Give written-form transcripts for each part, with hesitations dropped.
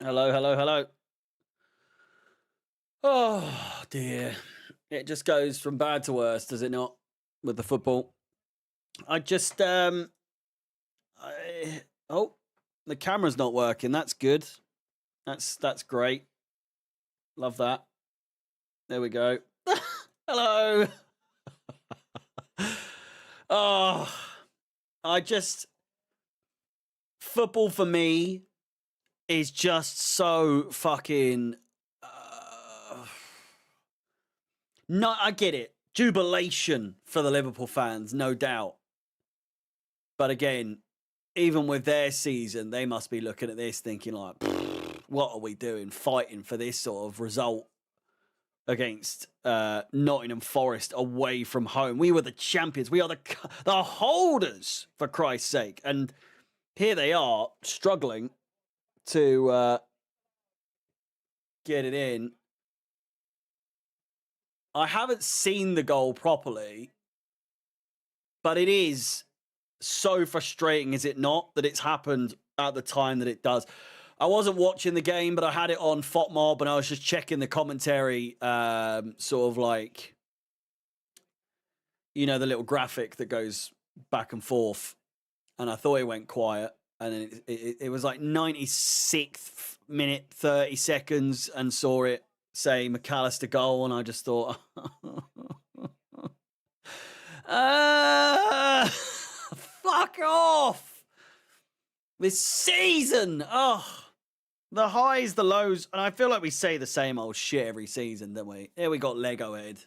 Hello, hello, hello. Oh dear. It just goes from bad to worse, does it not? With the football. I just oh, the camera's not working. That's good. That's great. Love that. There we go. Hello. Oh, I just football for me is just so fucking no, I get it. Jubilation for the Liverpool fans, no doubt. But again, even with their season, they must be looking at this thinking like, what are we doing fighting for this sort of result against Nottingham Forest away from home? We were the champions. We are the holders, for Christ's sake. And here they are struggling to get it in. I haven't seen the goal properly, but it is so frustrating, is it not, that it's happened at the time that it does. I wasn't watching the game, but I had it on FOTMob and I was just checking the commentary, sort of like, you know, the little graphic that goes back and forth. And I thought it went quiet. And then it was like 96th minute, 30 seconds, and saw it say McAllister goal. And I just thought, fuck off. This season. Oh, the highs, the lows. And I feel like we say the same old shit every season, don't we? Here we got Lego head.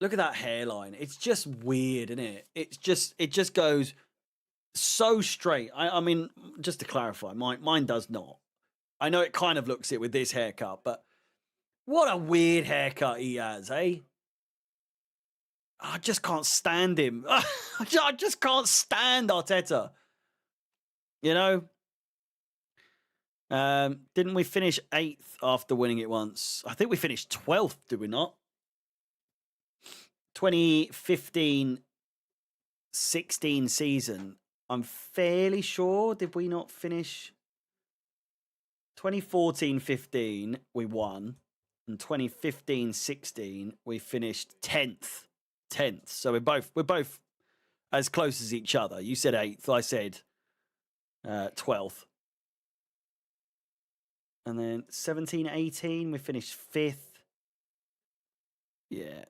Look at that hairline. It's just weird, isn't it? It just goes so straight. I mean, just to clarify, mine does not. I know it kind of looks it with this haircut, but what a weird haircut he has, eh? I just can't stand him. I just can't stand Arteta. You know? Didn't we finish 8th after winning it once? I think we finished 12th, did we not? 2015-16 season. I'm fairly sure. Did we not finish 2014-15 we won, and 2015-16 we finished 10th. 10th. So we're both as close as each other. You said 8th, I said 12th. And then 17-18 we finished 5th. Yeah.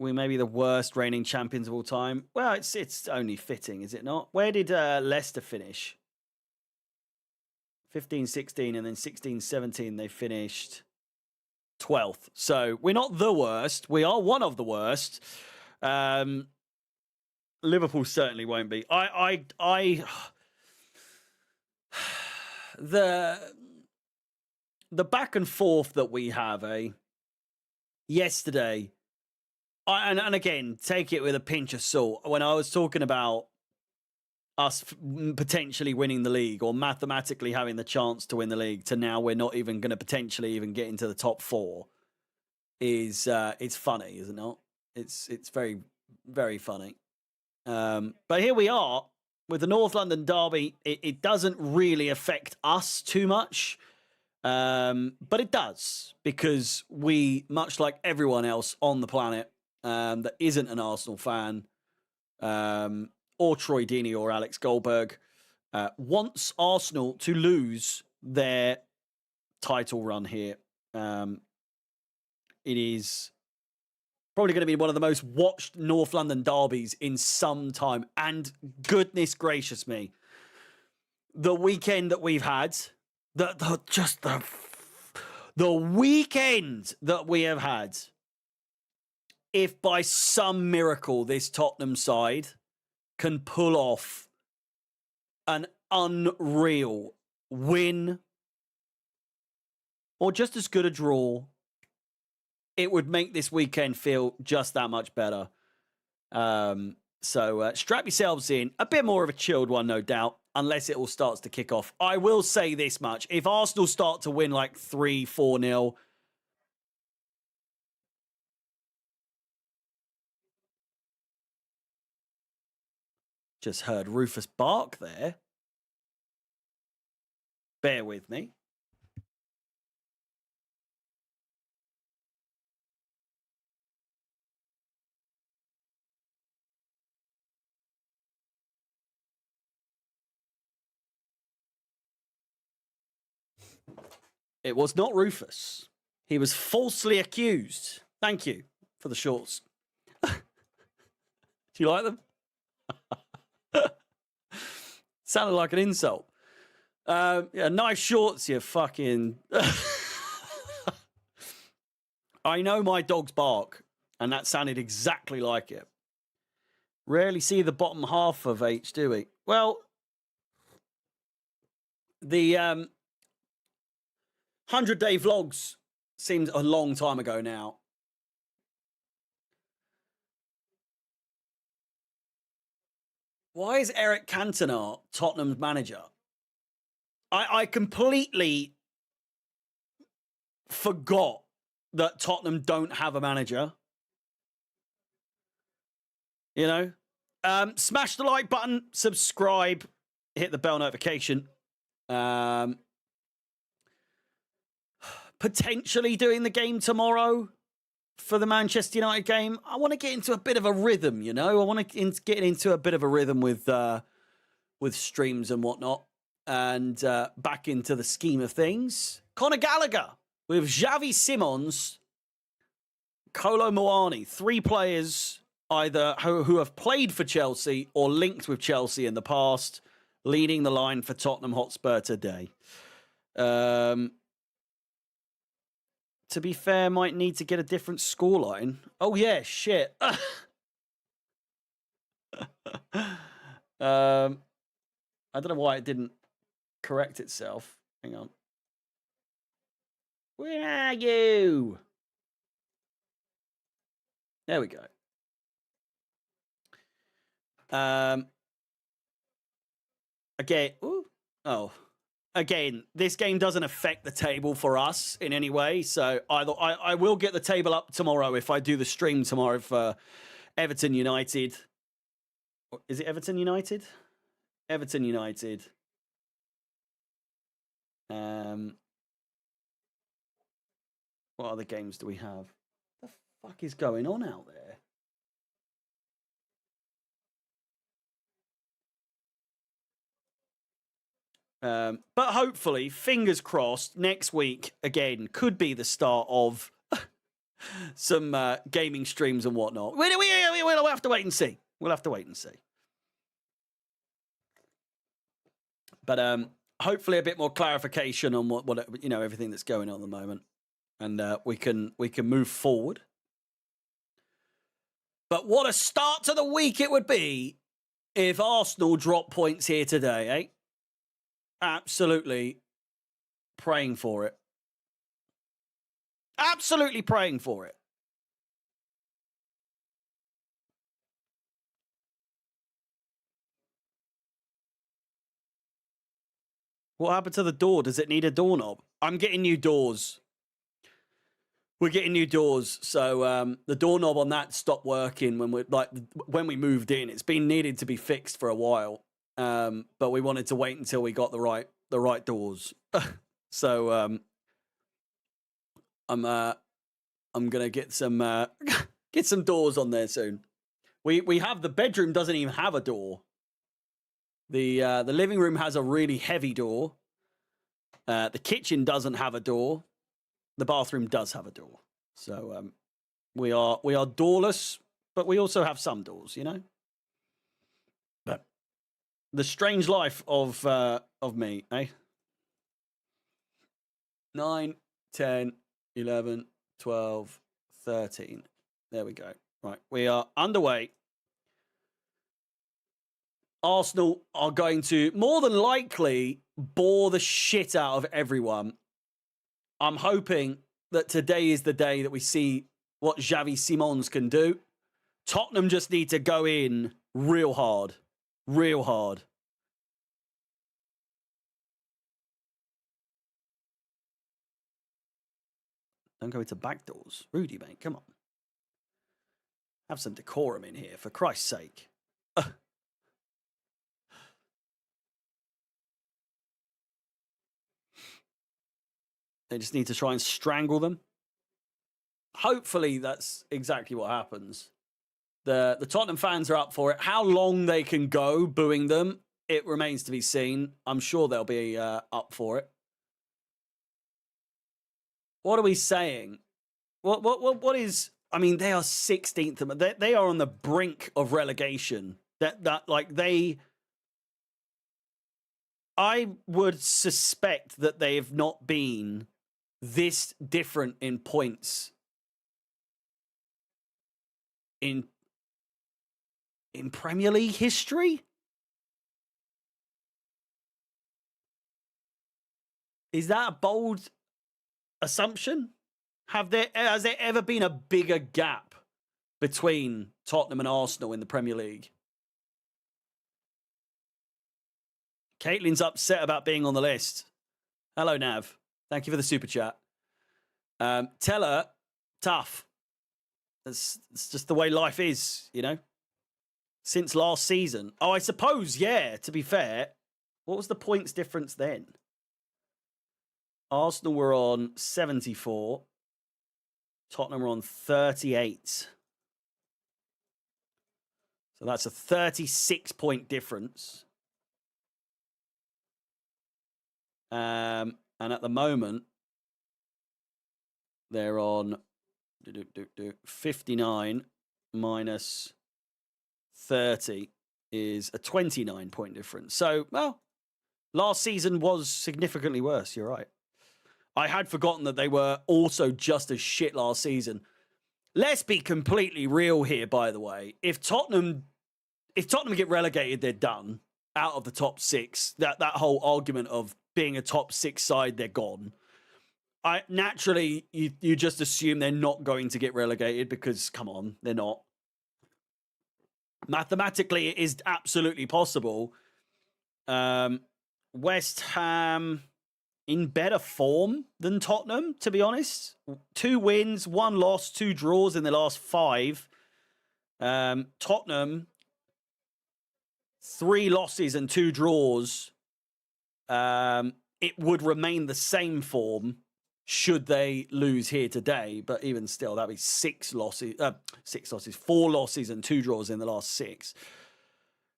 We may be the worst reigning champions of all time. Well, it's only fitting, is it not? Where did Leicester finish? 15-16, and then 16-17 they finished 12th. So we're not the worst. We are one of the worst. Liverpool certainly won't be. The back and forth that we have, yesterday, and again, take it with a pinch of salt. When I was talking about us potentially winning the league or mathematically having the chance to win the league, to now we're not even going to potentially even get into the top 4, is it's funny, is it not? It's very, very funny. But here we are with the North London derby. It doesn't really affect us too much. But it does, because we, much like everyone else on the planet that isn't an Arsenal fan, or Troy Deeney or Alex Goldberg, wants Arsenal to lose their title run here. It is probably going to be one of the most watched North London derbies in some time. And goodness gracious me, the weekend that we've had, the weekend that we have had, if by some miracle this Tottenham side can pull off an unreal win or just as good a draw, it would make this weekend feel just that much better. So strap yourselves in. A bit more of a chilled one, no doubt, unless it all starts to kick off. I will say this much. If Arsenal start to win like 3-4-0, just heard Rufus bark there. bear with me. It was not Rufus. He was falsely accused. Thank you for the shorts. Do you like them? Sounded like an insult. Yeah, nice shorts, you fucking... I know my dogs bark, and that sounded exactly like it. Rarely see the bottom half of H, do we? Well, the 100-day vlogs seemed a long time ago now. Why is Eric Cantona Tottenham's manager? I completely forgot that Tottenham don't have a manager. You know? Smash the like button, subscribe, hit the bell notification. Potentially doing the game tomorrow for the Manchester United game. I want to get into a bit of a rhythm, you know? I want to get into a bit of a rhythm with streams and whatnot. And back into the scheme of things. Conor Gallagher with Xavi Simons, Kolo Muani. 3 players either who have played for Chelsea or linked with Chelsea in the past, leading the line for Tottenham Hotspur today. To be fair, might need to get a different scoreline. Oh, yeah, shit. I don't know why it didn't correct itself. Hang on. Where are you? There we go. Again, ooh, oh, again, this game doesn't affect the table for us in any way. So I will get the table up tomorrow if I do the stream tomorrow for Everton United. Is it Everton United? Everton United. What other games do we have? What the fuck is going on out there? But hopefully, fingers crossed, next week, again, could be the start of some gaming streams and whatnot. We'll have to wait and see. We'll have to wait and see. But hopefully a bit more clarification on what you know, everything that's going on at the moment. And we can move forward. But what a start to the week it would be if Arsenal drop points here today, eh? Absolutely praying for it. Absolutely praying for it. What happened to the door? Does it need a doorknob? I'm getting new doors. We're getting new doors, so the doorknob on that stopped working when we moved in. It's been needed to be fixed for a while, but we wanted to wait until we got the right doors. So I'm gonna get some doors on there soon. We have the bedroom doesn't even have a door. The living room has a really heavy door. The kitchen doesn't have a door. The bathroom does have a door. So we are doorless, but we also have some doors, you know? But the strange life of me, eh? 9, 10, 11, 12, 13. There we go. Right, we are underway. Arsenal are going to more than likely bore the shit out of everyone. I'm hoping that today is the day that we see what Xavi Simons can do. Tottenham just need to go in real hard. Real hard. Don't go into back doors. Rudy, mate, come on. Have some decorum in here, for Christ's sake. They just need to try and strangle them. Hopefully, that's exactly what happens. The Tottenham fans are up for it. How long they can go booing them, it remains to be seen. I'm sure they'll be up for it. What are we saying? What is? I mean, they are 16th. They are on the brink of relegation. I would suspect that they have not been this different in points in Premier League history. Is that a bold assumption? Has there ever been a bigger gap between Tottenham and Arsenal in the Premier League? Caitlin's upset about being on the list. Hello, Nav. Thank you for the super chat. Tell her, tough. It's just the way life is, you know? Since last season. Oh, I suppose, yeah, to be fair. What was the points difference then? Arsenal were on 74. Tottenham were on 38. So that's a 36-point difference. And at the moment, they're on 59 minus 30 is a 29-point difference. So, well, last season was significantly worse. You're right. I had forgotten that they were also just as shit last season. Let's be completely real here, by the way. If Tottenham get relegated, they're done out of the top six. That whole argument of being a top six side, they're gone. Naturally, you just assume they're not going to get relegated because, come on, they're not. Mathematically, it is absolutely possible. West Ham in better form than Tottenham, to be honest. 2 wins, 1 loss, 2 draws in the last 5. Tottenham, 3 losses and 2 draws. It would remain the same form should they lose here today. But even still, that'd be 4 losses and 2 draws in the last 6.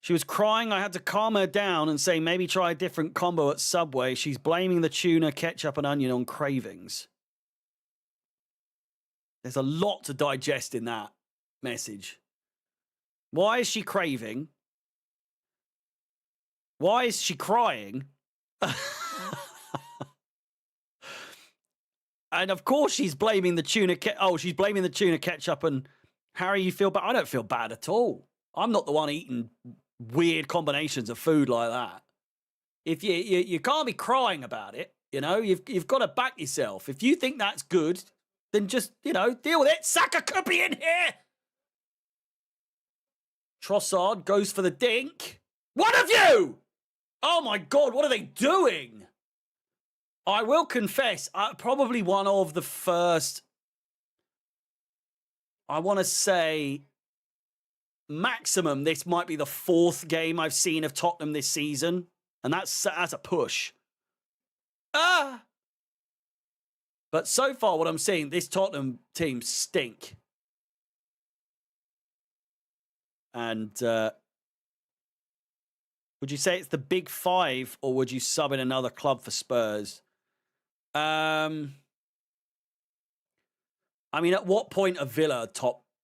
She was crying. I had to calm her down and say, maybe try a different combo at Subway. She's blaming the tuna, ketchup, and onion on cravings. There's a lot to digest in that message. Why is she craving? Why is she crying? And of course she's blaming the tuna. She's blaming the tuna, ketchup, and Harry, you feel bad? I don't feel bad at all. I'm not the one eating weird combinations of food like that. If you can't be crying about it, you know, you've got to back yourself. If you think that's good, then just, you know, deal with it. Saka could be in here. Trossard goes for the dink. One of you! Oh my God, what are they doing? I will confess, probably one of the first, I want to say, maximum, this might be the 4th game I've seen of Tottenham this season. And that's a push. But so far, what I'm seeing, this Tottenham team stink. And would you say it's the big 5, or would you sub in another club for Spurs? I mean, at what point are Villa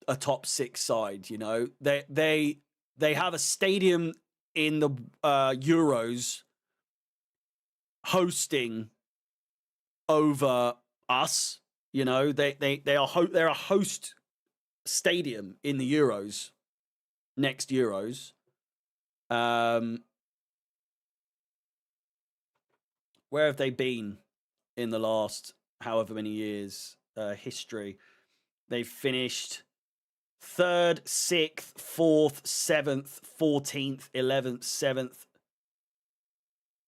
a top 6 side? You know, they have a stadium in the Euros hosting over us. You know, they're a host stadium in the Euros next Euros. Where have they been in the last however many years? History. They've finished 3rd, 6th, 4th, 7th, 14th, 11th, 7th.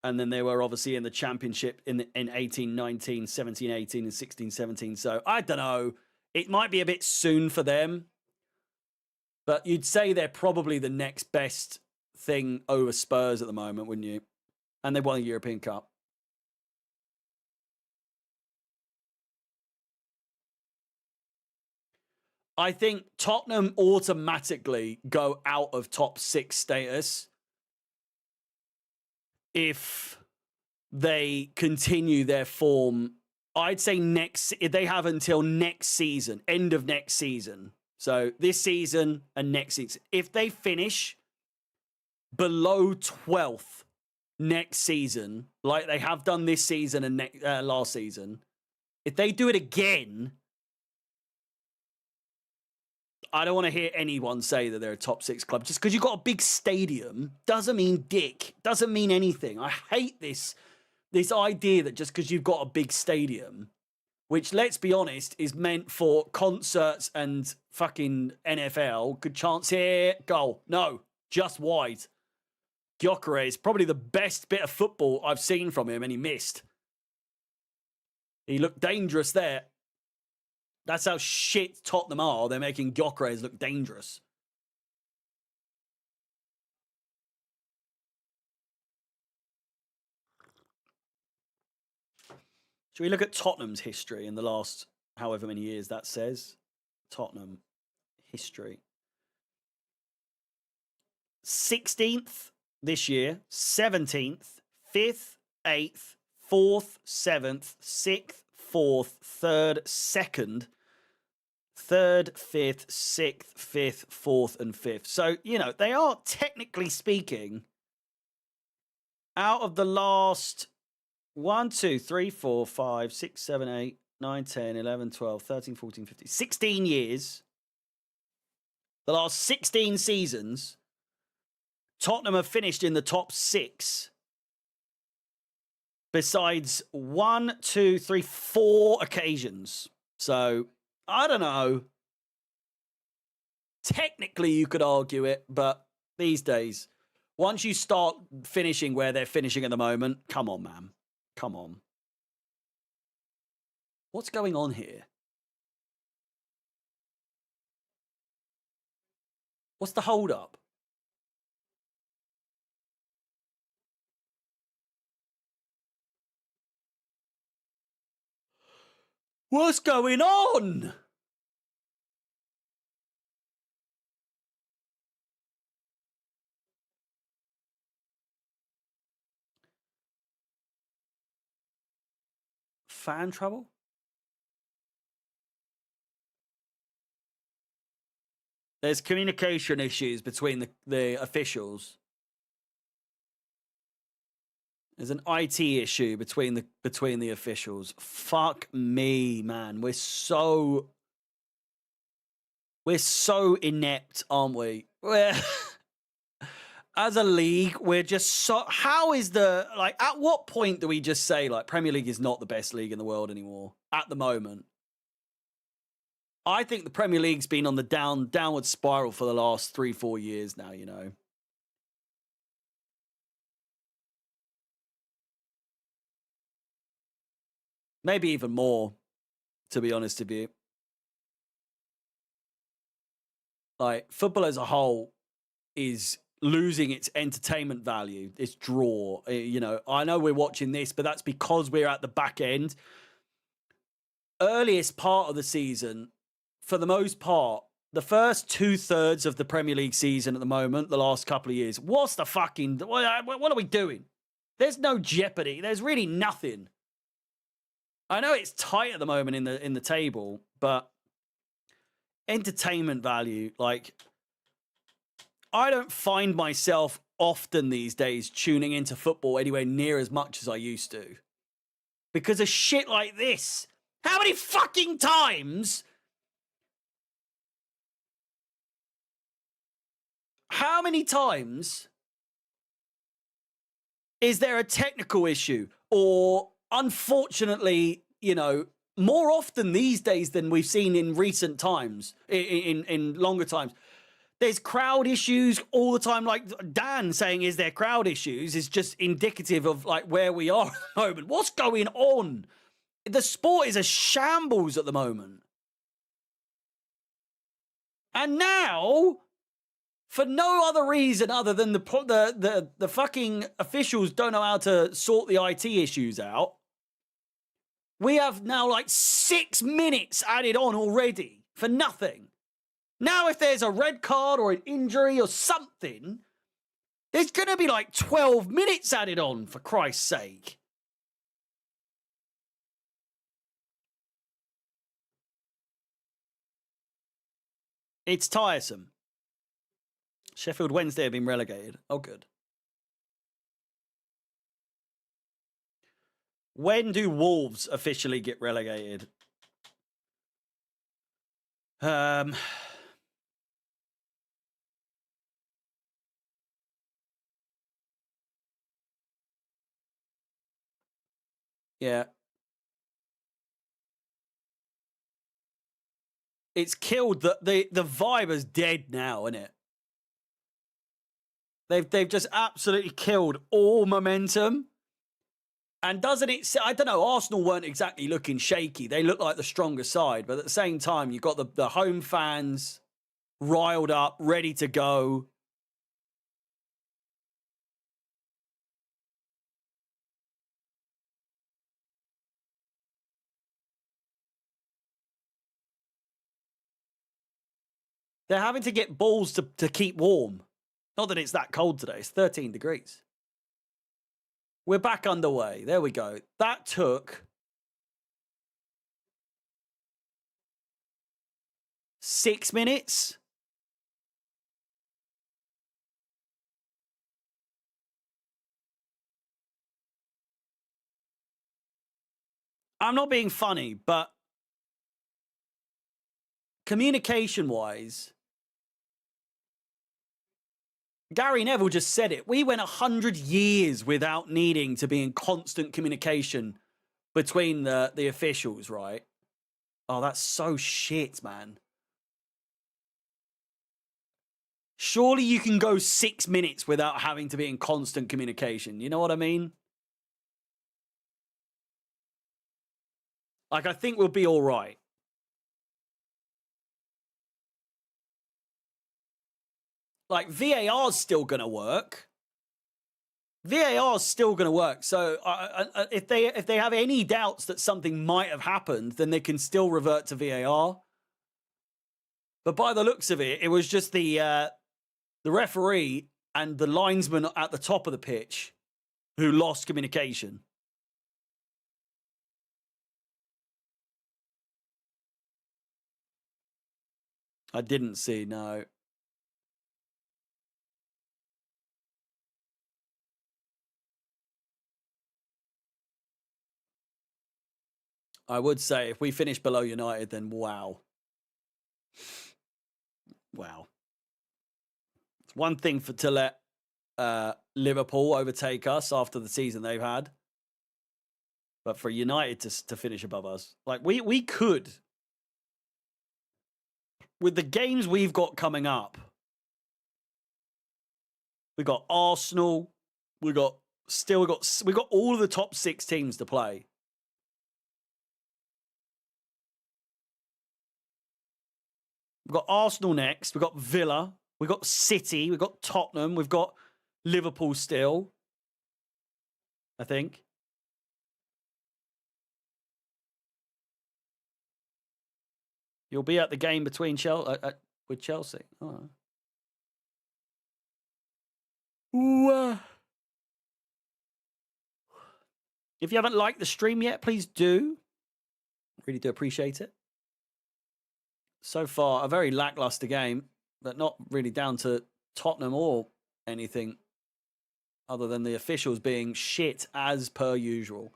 And then they were obviously in the championship in 18, 19, 17, 18, and 16, 17. So I don't know. It might be a bit soon for them. But you'd say they're probably the next best thing over Spurs at the moment, wouldn't you? And they won a European Cup. I think Tottenham automatically go out of top 6 status if they continue their form. I'd say they have until next season, end of next season. So this season and next season. If they finish below 12th next season, like they have done this season and last season, if they do it again, I don't want to hear anyone say that they're a top 6 club. Just because you've got a big stadium doesn't mean dick. Doesn't mean anything. I hate this idea that just because you've got a big stadium, which, let's be honest, is meant for concerts and fucking NFL, good chance here, goal. No, just wide. Gyökeres is probably the best bit of football I've seen from him, and he missed. He looked dangerous there. That's how shit Tottenham are. They're making Gyökeres look dangerous. Should we look at Tottenham's history in the last however many years that says? Tottenham history. 16th this year, 17th, 5th, 8th, 4th, 7th, 6th, 4th, 3rd, 2nd, 3rd, 5th, 6th, 5th, 4th, and 5th. So, you know, they are technically speaking out of the last 1, 2, 3, 4, 5, 6, 7, 8, 9, 10, 11, 12, 13, 14, 15, 16 years. The last 16 seasons, Tottenham have finished in the top 6. Besides 1, 2, 3, 4 occasions. So, I don't know. Technically, you could argue it, but these days, once you start finishing where they're finishing at the moment, come on, man. Come on. What's going on here? What's the hold up? What's going on? Fan trouble? There's communication issues between the officials. There's an IT issue between the officials. Fuck me, man. We're so inept, aren't we? As a league, we're just so... How is at what point do we just say, like, Premier League is not the best league in the world anymore at the moment? I think the Premier League's been on the downward spiral for the last 3-4 years now, you know. Maybe even more, to be honest with you. Like, football as a whole is losing its entertainment value, its draw. You know, I know we're watching this, but that's because we're at the back end. Earliest part of the season, for the most part, the first 2/3 of the Premier League season at the moment, the last couple of years, what's the fucking... What are we doing? There's no jeopardy. There's really nothing. I know it's tight at the moment in the table, but entertainment value, like, I don't find myself often these days tuning into football anywhere near as much as I used to. Because of shit like this. How many fucking times... How many times is there a technical issue? Or, unfortunately, you know, more often these days than we've seen in recent times, in longer times, there's crowd issues all the time. Like Dan saying, is there crowd issues, is just indicative of like where we are at the moment. What's going on? The sport is a shambles at the moment. And now... For no other reason other than the fucking officials don't know how to sort the IT issues out, we have now like 6 minutes added on already for nothing. Now, if there's a red card or an injury or something, there's going to be like 12 minutes added on, for Christ's sake. It's tiresome. Sheffield Wednesday have been relegated. Oh, good. When do Wolves officially get relegated? Yeah. It's killed the vibe is dead now, isn't it? They've just absolutely killed all momentum. And doesn't it, I don't know, Arsenal weren't exactly looking shaky. They looked like the stronger side, but at the same time, you've got the home fans riled up, ready to go. They're having to get balls to keep warm. Not that it's that cold today. It's 13 degrees. We're back underway. There we go. That took 6 minutes. I'm not being funny, but communication-wise, Gary Neville just said it. We went 100 years without needing to be in constant communication between the officials, right? Oh, that's so shit, man. Surely you can go 6 minutes without having to be in constant communication. You know what I mean? Like, I think we'll be all right. Like, VAR's still going to work. VAR's still going to work. So if they have any doubts that something might have happened, then they can still revert to VAR. But by the looks of it, it was just the referee and the linesman at the top of the pitch who lost communication. I didn't see, no. I would say if we finish below United, then wow. Wow. It's one thing to let Liverpool overtake us after the season they've had. But for United to finish above us, like we could, with the games we've got coming up, we got Arsenal, we got all of the top 6 teams to play. We've got Arsenal next. We've got Villa. We've got City. We've got Tottenham. We've got Liverpool still, I think. You'll be at the game between with Chelsea. Oh. Ooh. If you haven't liked the stream yet, please do. Really do appreciate it. So far, a very lackluster game, but not really down to Tottenham or anything other than the officials being shit as per usual.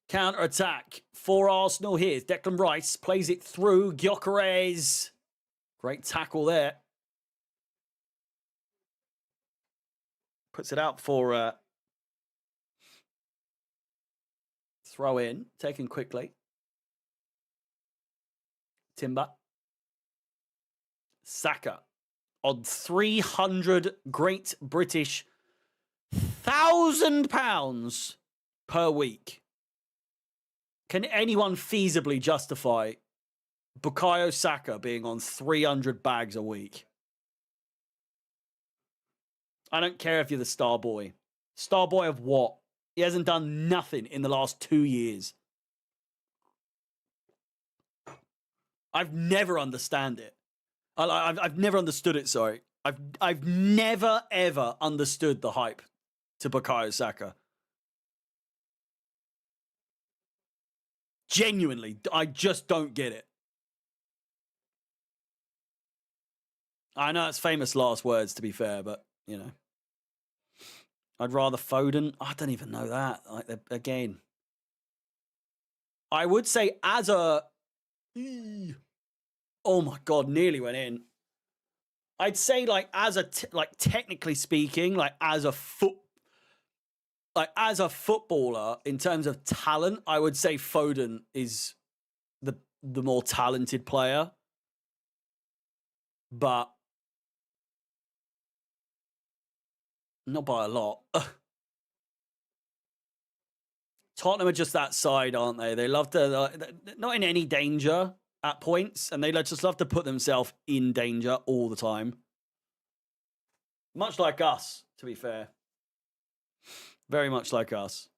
Counter-attack for Arsenal. Here's Declan Rice. Plays it through. Gyökeres. Great tackle there. Puts it out for throw in. Taken quickly. Timber. Saka. On 300 Great British £1,000 per week. Can anyone feasibly justify Bukayo Saka being on 300 bags a week? I don't care if you're the star boy. Star boy of what? He hasn't done nothing in the last 2 years. I've never understand it. I've never understood it. Sorry, I've never ever understood the hype to Bukayo Saka. Genuinely, I just don't get it. I know it's famous last words, to be fair, but you know, I'd rather Foden. I don't even know that. Like again, I would say as a. Oh my god, nearly went in. I'd say like as a like technically speaking, like as a footballer in terms of talent, I would say Foden is the more talented player. But not by a lot. Tottenham are just that side, aren't they? They love to, not in any danger at points, and they just love to put themselves in danger all the time. Much like us, to be fair. Very much like us.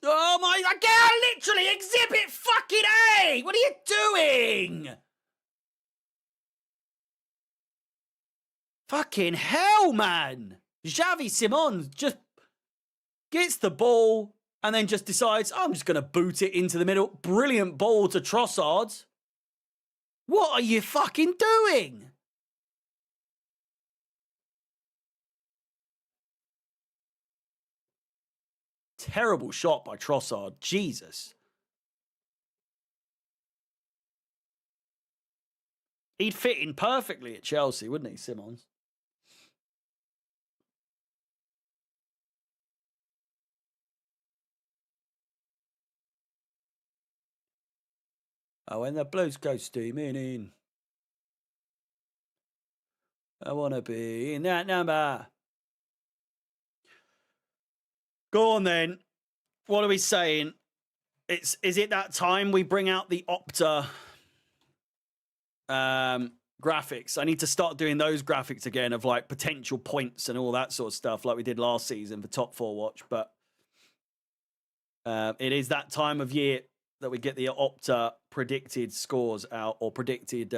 Oh my, again, literally, exhibit fucking A! What are you doing? Fucking hell, man. Xavi Simons just gets the ball and then just decides, I'm just going to boot it into the middle. Brilliant ball to Trossard. What are you fucking doing? Terrible shot by Trossard. Jesus. He'd fit in perfectly at Chelsea, wouldn't he, Simons? Oh, when the Blues go steaming in, I want to be in that number. Go on then. What are we saying? Is it that time we bring out the Opta graphics? I need to start doing those graphics again of like potential points and all that sort of stuff like we did last season for Top 4 Watch. But it is that time of year that we get the Opta predicted scores out or predicted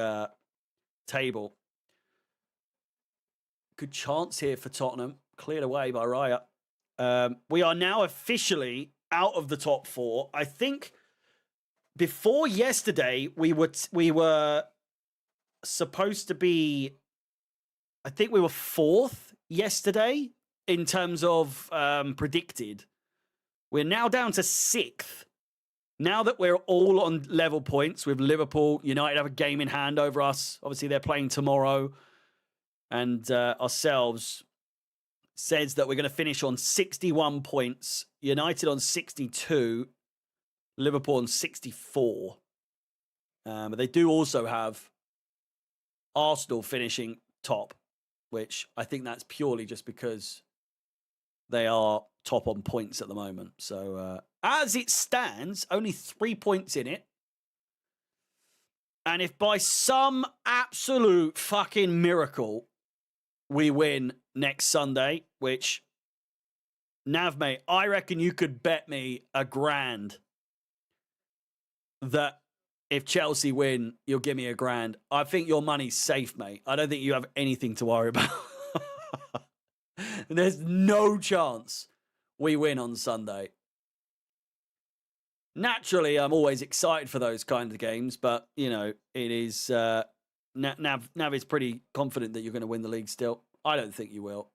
table. Good chance here for Tottenham. Cleared away by Raya. We are now officially out of the top 4. I think before yesterday we were supposed to be. I think we were 4th yesterday in terms of predicted. We're now down to 6th. Now that we're all on level points with Liverpool, United have a game in hand over us. Obviously, they're playing tomorrow. And ourselves says that we're going to finish on 61 points. United on 62. Liverpool on 64. But they do also have Arsenal finishing top, which I think that's purely just because they are top on points at the moment. So as it stands, only 3 points in it. And if by some absolute fucking miracle we win next Sunday, which, Nav, mate, I reckon you could bet me $1,000 that if Chelsea win, you'll give me $1,000. I think your money's safe, mate. I don't think you have anything to worry about. There's no chance we win on Sunday. Naturally, I'm always excited for those kinds of games, but, it is... Nav is pretty confident that you're going to win the league still. I don't think you will.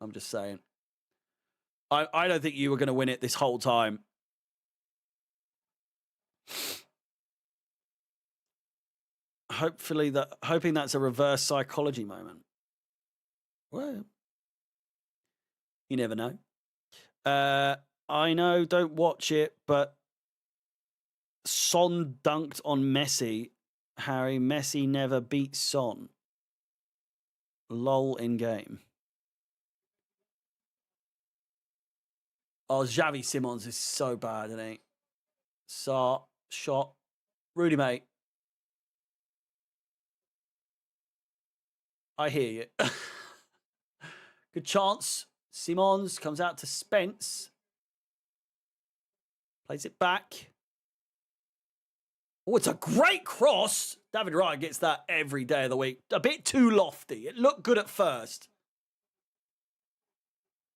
I'm just saying. I don't think you were going to win it this whole time. Hoping that's a reverse psychology moment. Well, you never know. I know, don't watch it, but Son dunked on Messi. Harry, Messi never beat Son. Lol in game. Oh, Xavi Simons is so bad, isn't he? Shot. Rudy, mate. I hear you. Good chance. Simons comes out to Spence. Plays it back. Oh, it's a great cross. David Raya gets that every day of the week. A bit too lofty. It looked good at first.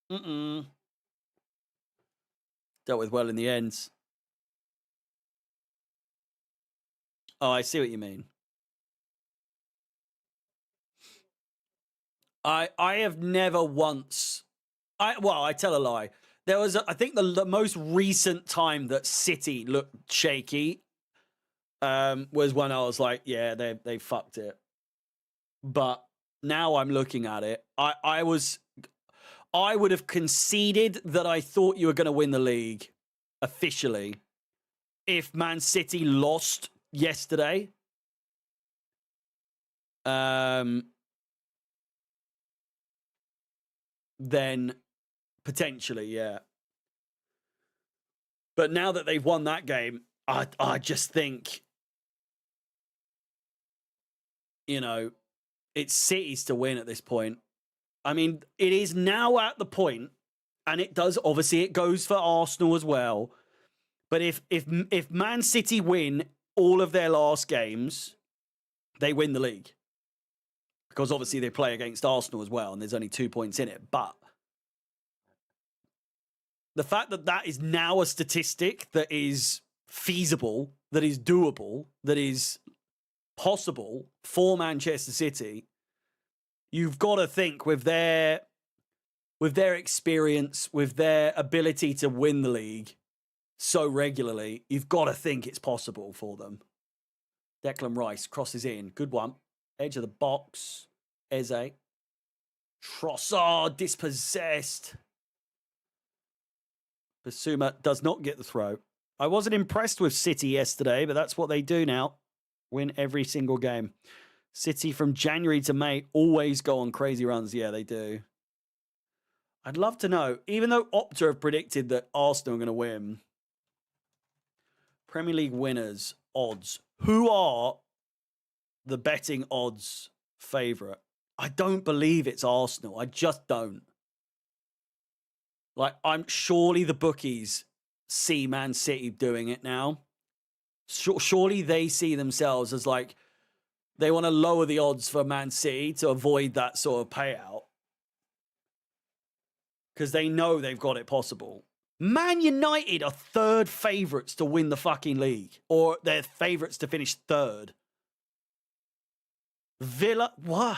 Dealt with well in the end. Oh, I see what you mean. I have never once... I tell a lie. There was, I think the most recent time that City looked shaky was when I was like, yeah, they fucked it. But now I'm looking at it. I would have conceded that I thought you were going to win the league officially if Man City lost yesterday. Then potentially, yeah. But now that they've won that game, I just think, you know, it's City's to win at this point. I mean, it is now at the point, and it does, obviously, it goes for Arsenal as well. But if Man City win all of their last games, they win the league. Because obviously they play against Arsenal as well, and there's only 2 points in it. But the fact that that is now a statistic that is feasible, that is doable, that is possible for Manchester City, you've got to think with their experience, with their ability to win the league so regularly, you've got to think it's possible for them. Declan Rice crosses in. Good one. Edge of the box. Eze. Trossard dispossessed. Basuma does not get the throw. I wasn't impressed with City yesterday, but that's what they do now. Win every single game. City from January to May always go on crazy runs. Yeah, they do. I'd love to know, even though Opta have predicted that Arsenal are going to win, Premier League winners, odds. Who are the betting odds favourite? I don't believe it's Arsenal. I just don't. Like, I'm surely the bookies see Man City doing it now. Surely they see themselves as like, they want to lower the odds for Man City to avoid that sort of payout. Because they know they've got it possible. Man United are third favourites to win the fucking league. Or they're favourites to finish third. Villa, what?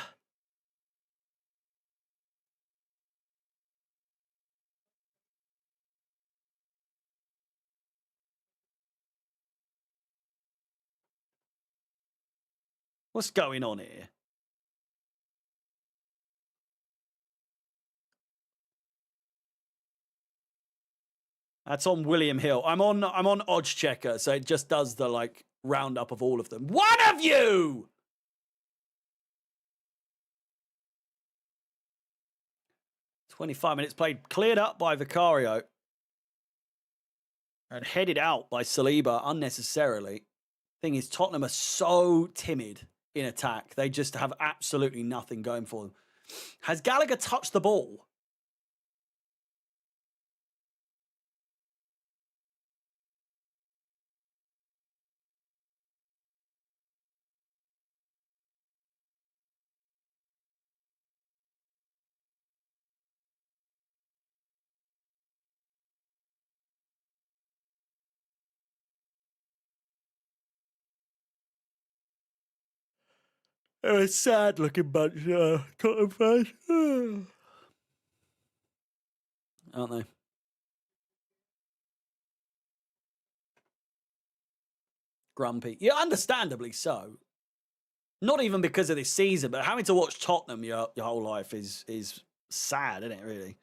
What's going on here? That's on William Hill. I'm on Odds Checker, so it just does the like roundup of all of them. One of you! 25 minutes played, cleared up by Vicario. And headed out by Saliba unnecessarily. Thing is, Tottenham are so timid in attack. They just have absolutely nothing going for them. Has Gallagher touched the ball? They're a sad-looking bunch, Tottenham fans. Aren't they? Grumpy. Yeah, understandably so. Not even because of this season, but having to watch Tottenham your whole life is sad, isn't it, really?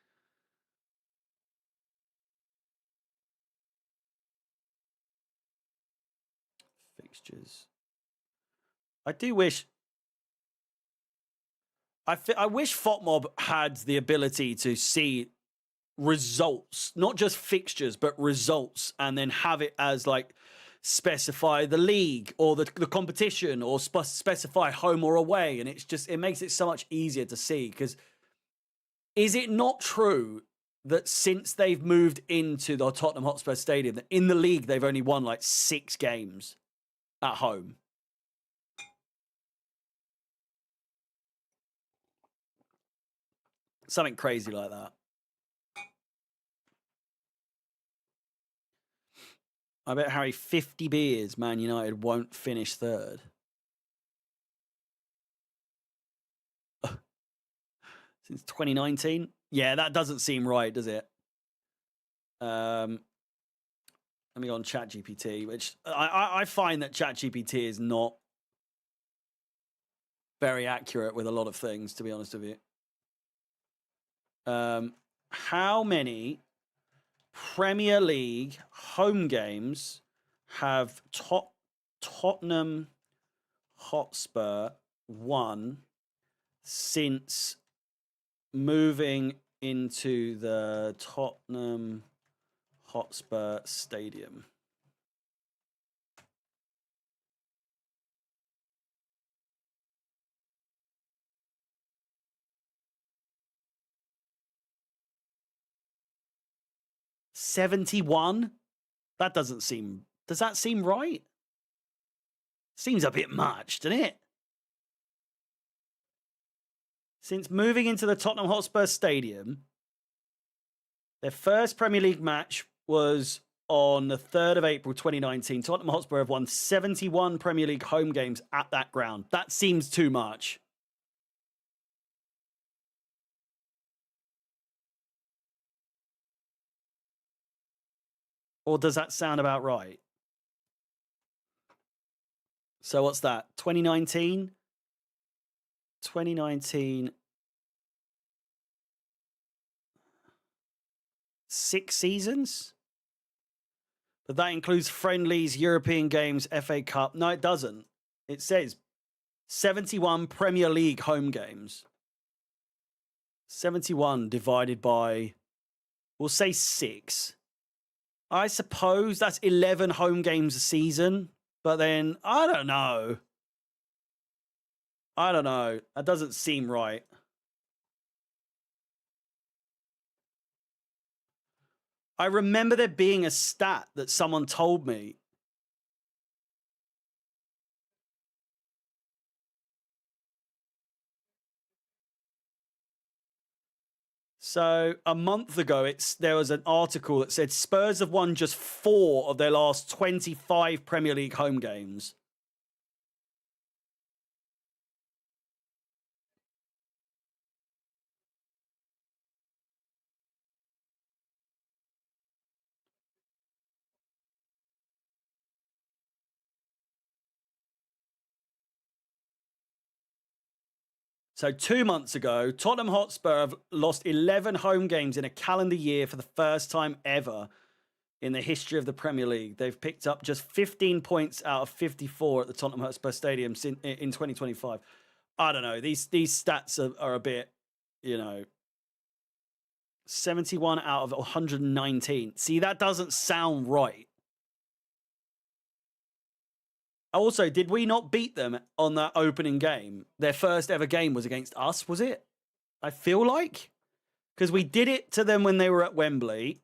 Fixtures. I do wish... I wish FOTMob had the ability to see results, not just fixtures, but results, and then have it as like specify the league or the competition or specify home or away. And it makes it so much easier to see. Because is it not true that since they've moved into the Tottenham Hotspur Stadium, that in the league they've only won like 6 games? at home. Something crazy like that. I bet, Harry, 50 beers, Man United won't finish third. Since 2019? Yeah, that doesn't seem right, does it? Let me go on ChatGPT, which I find that ChatGPT is not very accurate with a lot of things, to be honest with you. How many Premier League home games have Tottenham Hotspur won since moving into the Tottenham Hotspur Stadium? $71? That doesn't seem... Does that seem right? Seems a bit much, doesn't it? Since moving into the Tottenham Hotspur Stadium, their first Premier League match was on the 3rd of April 2019. Tottenham Hotspur have won 71 Premier League home games at that ground. That seems too much. Or does that sound about right? So what's that? 2019? 2019. 6 seasons? But that includes friendlies, European games, FA Cup. No, it doesn't. It says 71 Premier League home games. 71 divided by, we'll say 6. I suppose that's 11 home games a season. But then, I don't know. That doesn't seem right. I remember there being a stat that someone told me. So a month ago, there was an article that said Spurs have won just 4 of their last 25 Premier League home games. So 2 months ago, Tottenham Hotspur have lost 11 home games in a calendar year for the first time ever in the history of the Premier League. They've picked up just 15 points out of 54 at the Tottenham Hotspur Stadium in 2025. I don't know. These stats are a bit, 71 out of 119. See, that doesn't sound right. Also, did we not beat them on that opening game? Their first ever game was against us, was it? I feel like. Because we did it to them when they were at Wembley.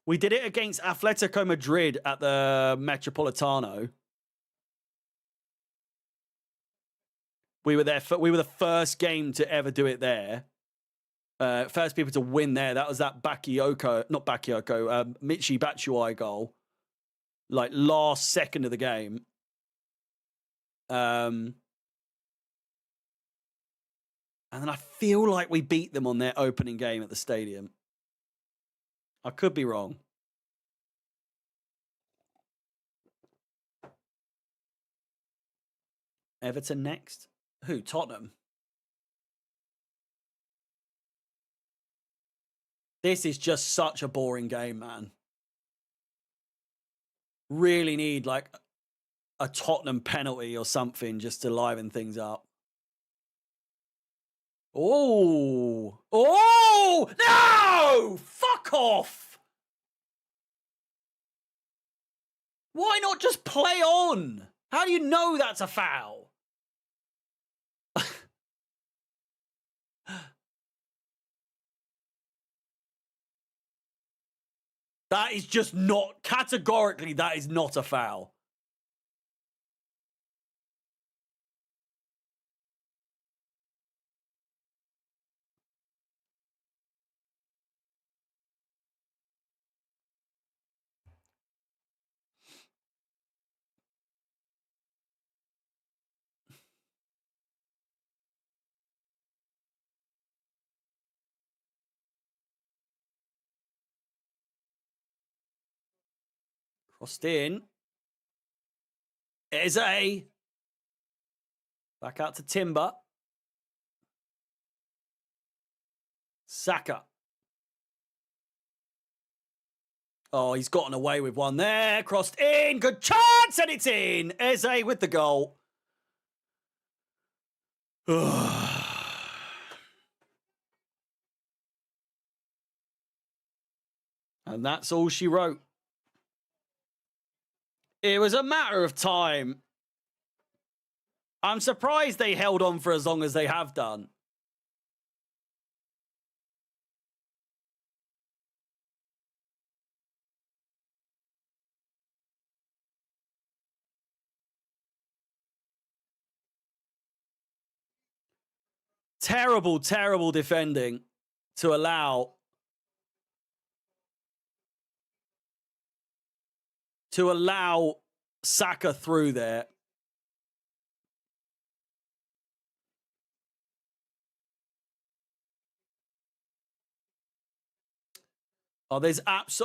We did it against Atletico Madrid at the Metropolitano. We were there. We were the first game to ever do it there. First people to win there. That was that Michi Batshuayi goal. Like last second of the game. And then I feel like we beat them on their opening game at the stadium. I could be wrong. Everton next? Who? Tottenham? This is just such a boring game, man. Really need like a Tottenham penalty or something just to liven things up. Oh, no! Fuck off! Why not just play on? How do you know that's a foul? That is just not, categorically, that is not a foul. Crossed in. Eze. Back out to Timber. Saka. Oh, he's gotten away with one there. Crossed in. Good chance, and it's in. Eze with the goal. And that's all she wrote. It was a matter of time. I'm surprised they held on for as long as they have done. Terrible, terrible defending to allow Saka through there. Oh,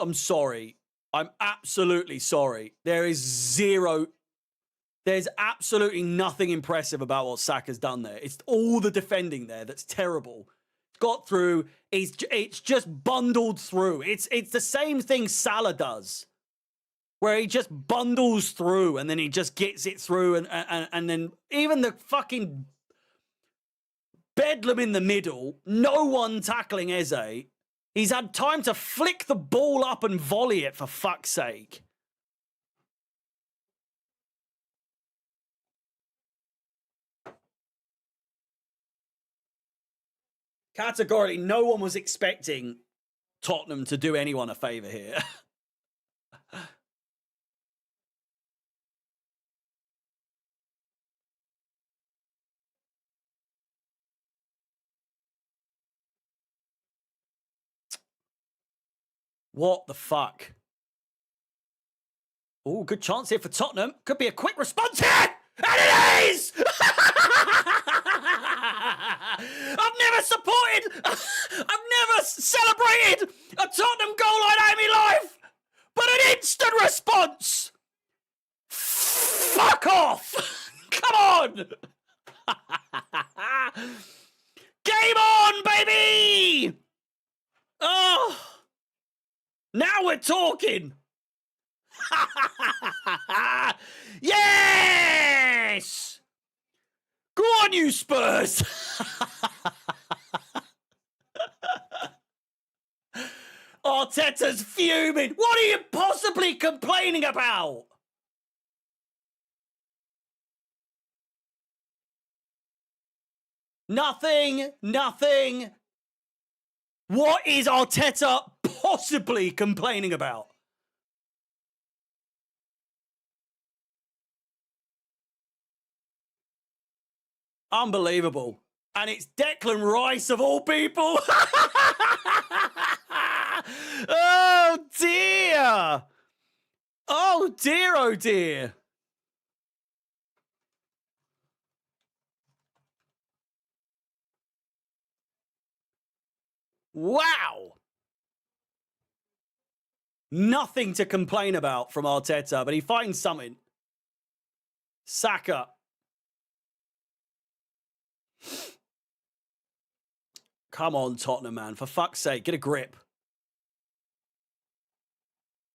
I'm sorry. I'm absolutely sorry. There's absolutely nothing impressive about what Saka's done there. It's all the defending there that's terrible. Got through. It's just bundled through. It's the same thing Salah does, where he just bundles through and then he just gets it through, and then even the fucking bedlam in the middle, no one tackling Eze. He's had time to flick the ball up and volley it, for fuck's sake. Categorically, no one was expecting Tottenham to do anyone a favour here. What the fuck? Oh, good chance here for Tottenham. Could be a quick response here! And it is! I've never celebrated a Tottenham goal like that in my life! But an instant response! Fuck off! Come on! Game on, baby! Oh! Now we're talking! Yes! Go on, you Spurs! Arteta's fuming. What are you possibly complaining about? Nothing. What is Arteta possibly complaining about? Unbelievable. And it's Declan Rice of all people. Oh, dear. Oh, dear, oh, dear. Wow. Nothing to complain about from Arteta, but he finds something. Saka. Come on, Tottenham, man. For fuck's sake, get a grip.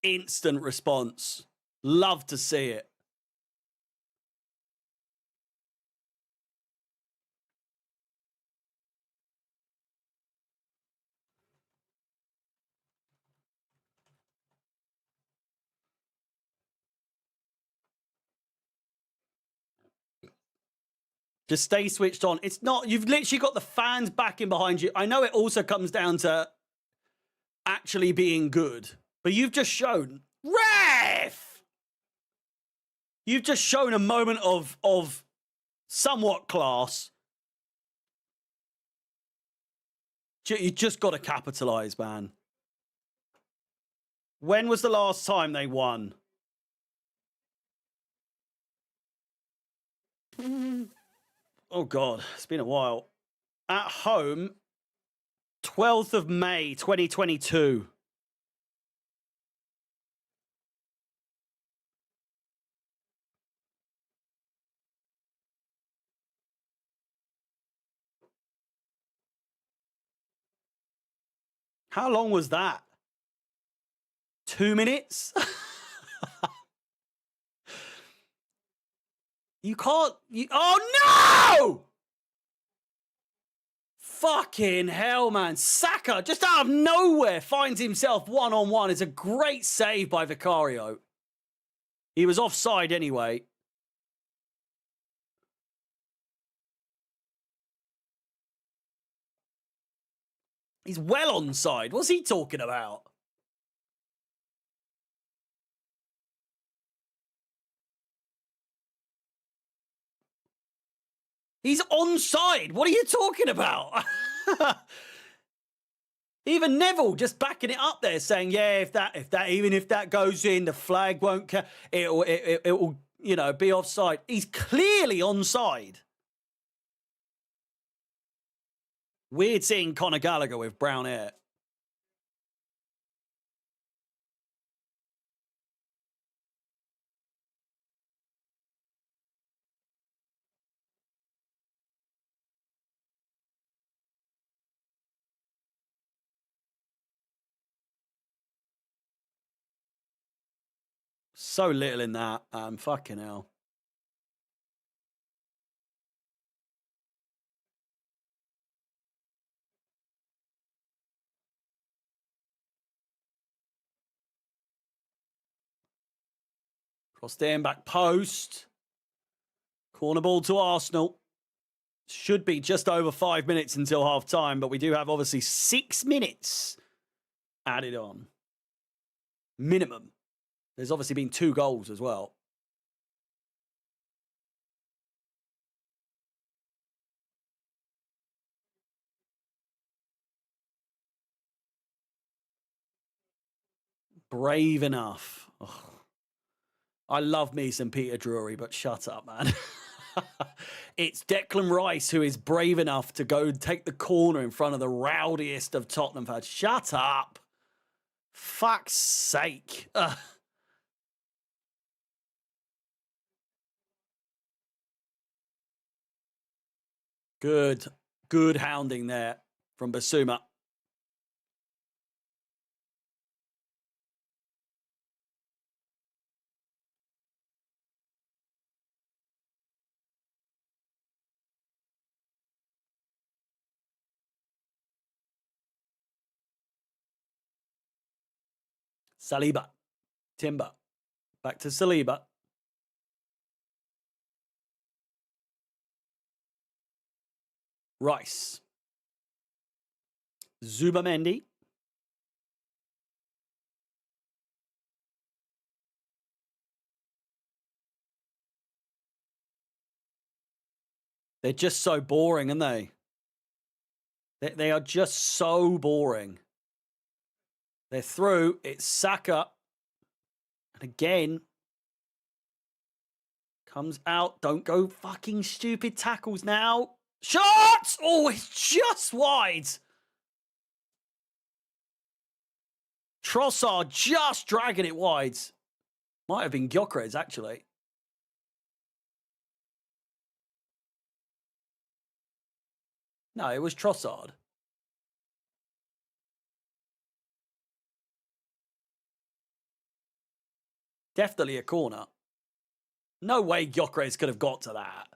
Instant response. Love to see it. Just stay switched on. It's not, you've literally got the fans backing behind you. I know it also comes down to actually being good, but you've just shown, ref! You've just shown a moment of somewhat class. You just got to capitalize, man. When was the last time they won? Oh, God, it's been a while. At home, 12th of May, 2022. How long was that? 2 minutes? You can't... Oh, no! Fucking hell, man. Saka, just out of nowhere, finds himself one-on-one. It's a great save by Vicario. He was offside anyway. He's well onside. What's he talking about? He's onside. What are you talking about? Even Neville just backing it up there, saying, "Yeah, even if that goes in, the flag won't. It will, be offside." He's clearly onside. Weird seeing Conor Gallagher with brown hair. So little in that. Fucking hell. Crossed in, back post. Corner ball to Arsenal. Should be just over 5 minutes until half time, but we do have obviously 6 minutes added on. Minimum. There's obviously been 2 goals as well. Brave enough. Oh. I love me some Peter Drury, but shut up, man. It's Declan Rice who is brave enough to go take the corner in front of the rowdiest of Tottenham fans. Shut up. Fuck's sake. Good hounding there from Basuma. Saliba. Timber. Back to Saliba. Rice. Zubamendi. They're just so boring, aren't they? They are just so boring. They're through. It's Saka. And again, comes out. Don't go fucking stupid tackles now. Shots! Oh, it's just wide. Trossard just dragging it wide. Might have been Gyökeres, actually. No, it was Trossard. Definitely a corner. No way Gyökeres could have got to that.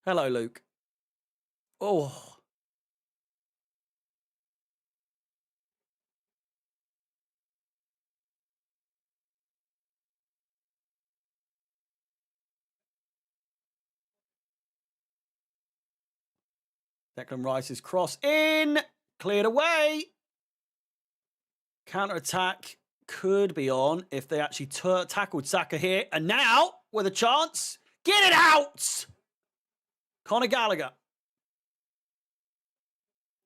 Hello, Luke. Oh. Declan Rice's cross in. Cleared away. Counter-attack could be on if they actually tackled Saka here. And now, with a chance, get it out! Conor Gallagher.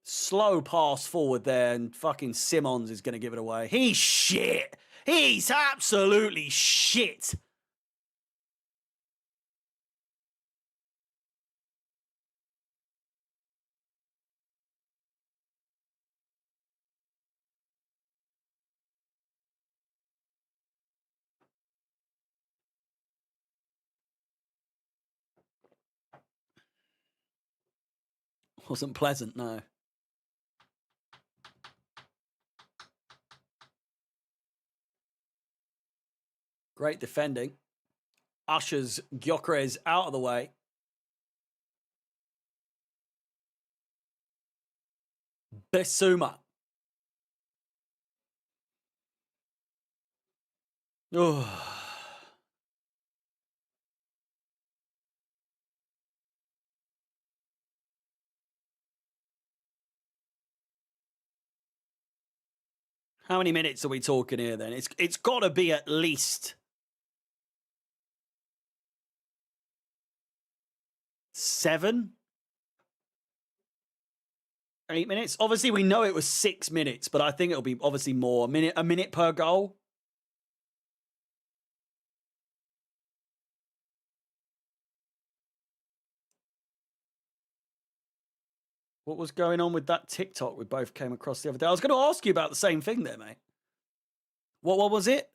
Slow pass forward there, and fucking Simons is going to give it away. He's shit. He's absolutely shit. Wasn't pleasant, no. Great defending. Ushers Gyökeres out of the way. Bissouma. Oh. How many minutes are we talking here then? It's got to be at least 7, 8 minutes. Obviously, we know it was 6 minutes, but I think it'll be obviously more. A minute per goal. What was going on with that TikTok we both came across the other day? I was going to ask you about the same thing there, mate. What was it?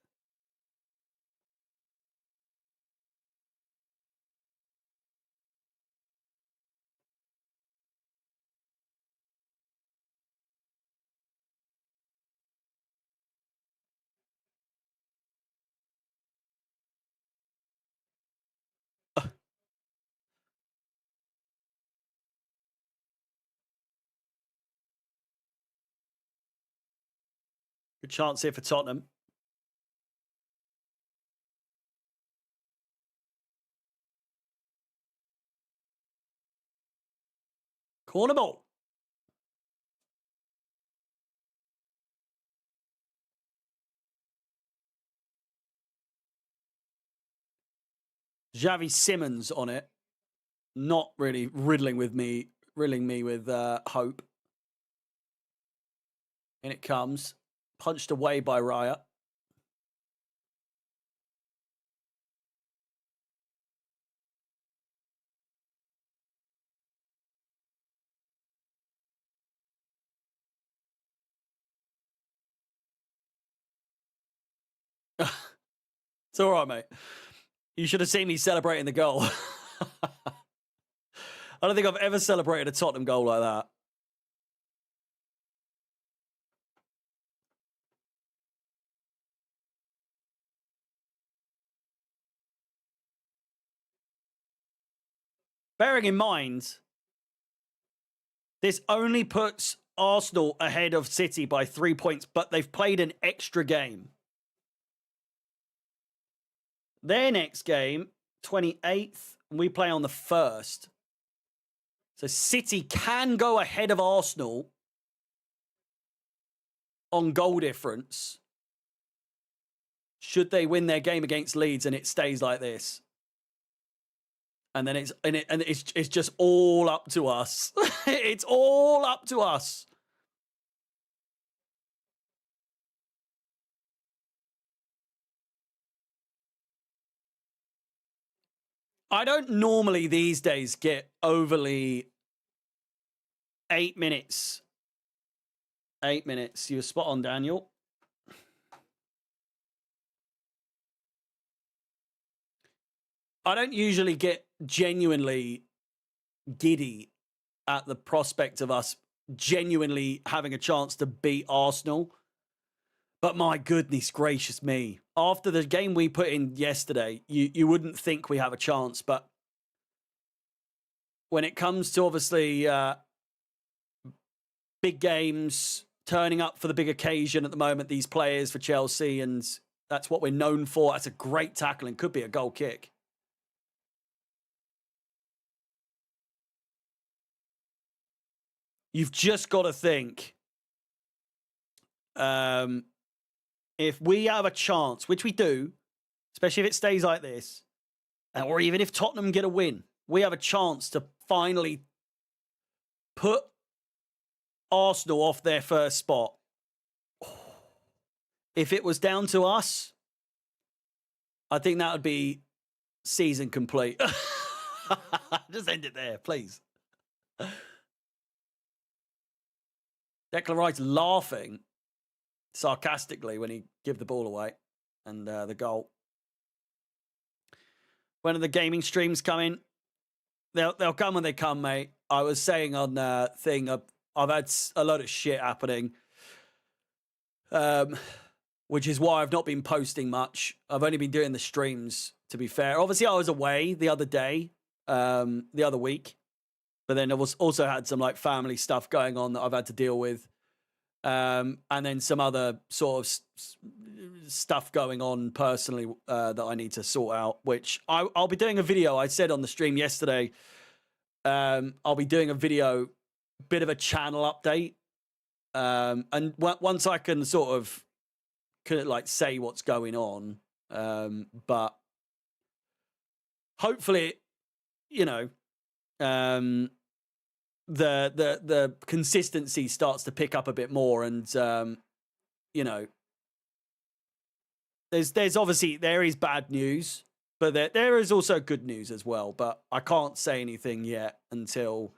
Good chance here for Tottenham. Corner ball. Xavi Simons on it. Not really riddling me with hope. In it comes. Punched away by Raya. It's all right, mate. You should have seen me celebrating the goal. I don't think I've ever celebrated a Tottenham goal like that. Bearing in mind, this only puts Arsenal ahead of City by 3 points, but they've played an extra game. Their next game, 28th, we play on the 1st. So City can go ahead of Arsenal on goal difference should they win their game against Leeds and it stays like this. And then it's just all up to us. It's all up to us. I don't normally these days get overly 8 minutes. 8 minutes. You were spot on, Daniel. I don't usually get genuinely giddy at the prospect of us genuinely having a chance to beat Arsenal. But my goodness gracious me. After the game we put in yesterday, you wouldn't think we have a chance. But when it comes to obviously big games, turning up for the big occasion at the moment, these players for Chelsea, and that's what we're known for. That's a great tackle and could be a goal kick. You've just got to think, if we have a chance, which we do, especially if it stays like this, or even if Tottenham get a win, we have a chance to finally put Arsenal off their first spot. If it was down to us, I think that would be season complete. Just end it there, please. Declan Rice laughing sarcastically when he give the ball away and the goal. When are the gaming streams coming? They'll come when they come, mate. I was saying on thing, I've had a lot of shit happening. which is why I've not been posting much. I've only been doing the streams, to be fair. Obviously, I was away the other day, the other week, but then I was also had some like family stuff going on that I've had to deal with. And then some other sort of stuff going on personally that I need to sort out, which I'll be doing a video. I said on the stream yesterday, I'll be doing a video, bit of a channel update. And once I can sort of like say what's going on, but hopefully, you know, the consistency starts to pick up a bit more, and you know, there's obviously there is bad news, but there is also good news as well. But I can't say anything yet until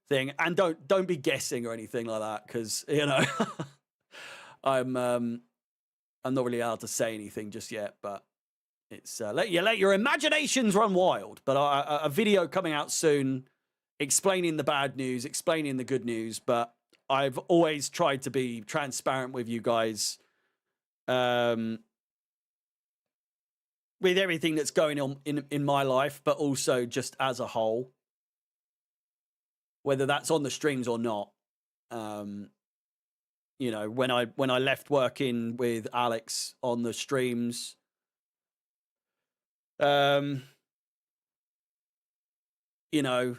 thing, and don't be guessing or anything like that, because you know I'm not really allowed to say anything just yet. But it's let your imaginations run wild. But a video coming out soon, explaining the bad news, explaining the good news. But I've always tried to be transparent with you guys, with everything that's going on in my life, but also just as a whole, whether that's on the streams or not. You know, when I left working with Alex on the streams, you know,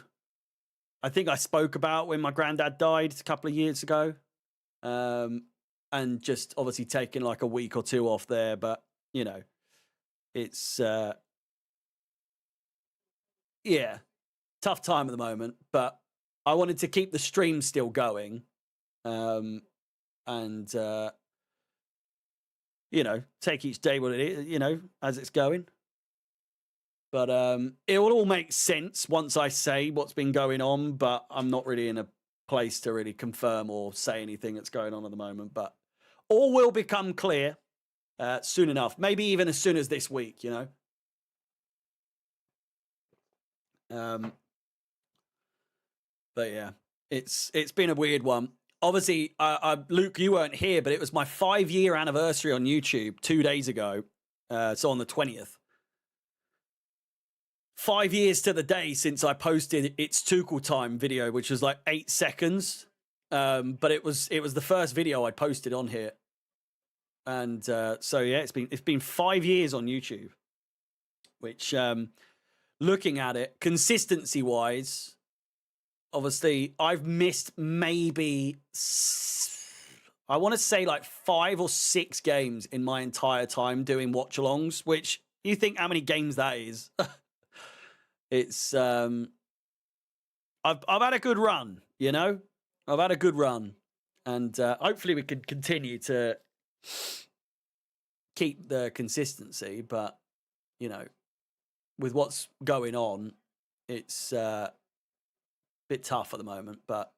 I think I spoke about when my granddad died a couple of years ago, and just obviously taking like a week or two off there. But you know, it's yeah, tough time at the moment. But I wanted to keep the stream still going, and you know, take each day what it is, you know, as it's going. But it will all make sense once I say what's been going on, but I'm not really in a place to really confirm or say anything that's going on at the moment. But all will become clear soon enough, maybe even as soon as this week, you know. But yeah, it's been a weird one. Obviously, Luke, you weren't here, but it was my 5-year anniversary on YouTube 2 days ago. So on the 20th. 5 years to the day since I posted It's Tuchel Time video, which was like 8 seconds. But it was the first video I posted on here. And so yeah, it's been 5 years on YouTube, which looking at it consistency wise, obviously I've missed maybe I want to say like 5 or 6 games in my entire time doing watch alongs, which you think how many games that is. It's I've had a good run, you know. I've had a good run, and hopefully we can continue to keep the consistency. But you know, with what's going on, it's a bit tough at the moment. But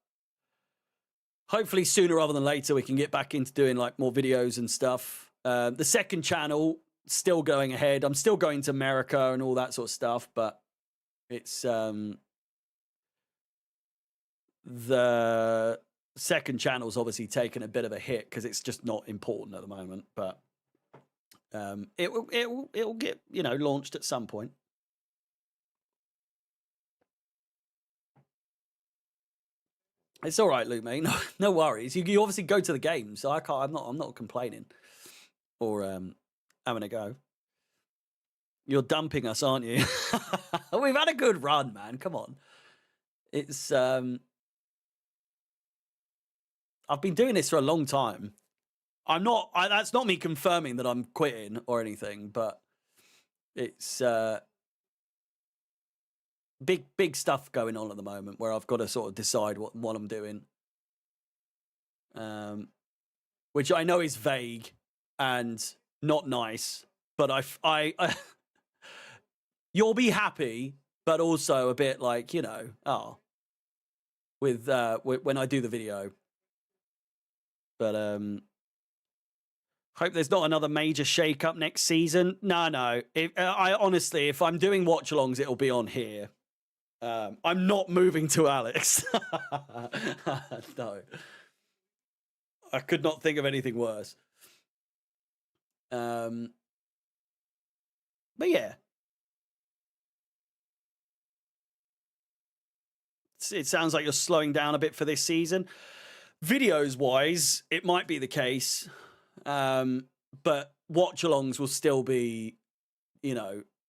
hopefully sooner rather than later we can get back into doing like more videos and stuff. The second channel still going ahead. I'm still going to America and all that sort of stuff, but it's the second channel's obviously taken a bit of a hit because it's just not important at the moment. But it will get, you know, launched at some point. It's all right, Luke, mate. No worries. You obviously go to the game, so I can't. I'm not complaining or having a go. You're dumping us, aren't you? We've had a good run, man. Come on. It's I've been doing this for a long time. That's not me confirming that I'm quitting or anything, but it's big stuff going on at the moment where I've got to sort of decide what I'm doing. Which I know is vague and not nice, but I you'll be happy, but also a bit like, you know, with when I do the video. But hope there's not another major shake-up next season. No. I honestly, if I'm doing watch-alongs, it'll be on here. I'm not moving to Alex. No. I could not think of anything worse. But yeah, it sounds like you're slowing down a bit for this season. Videos wise, it might be the case, but watch alongs will still be,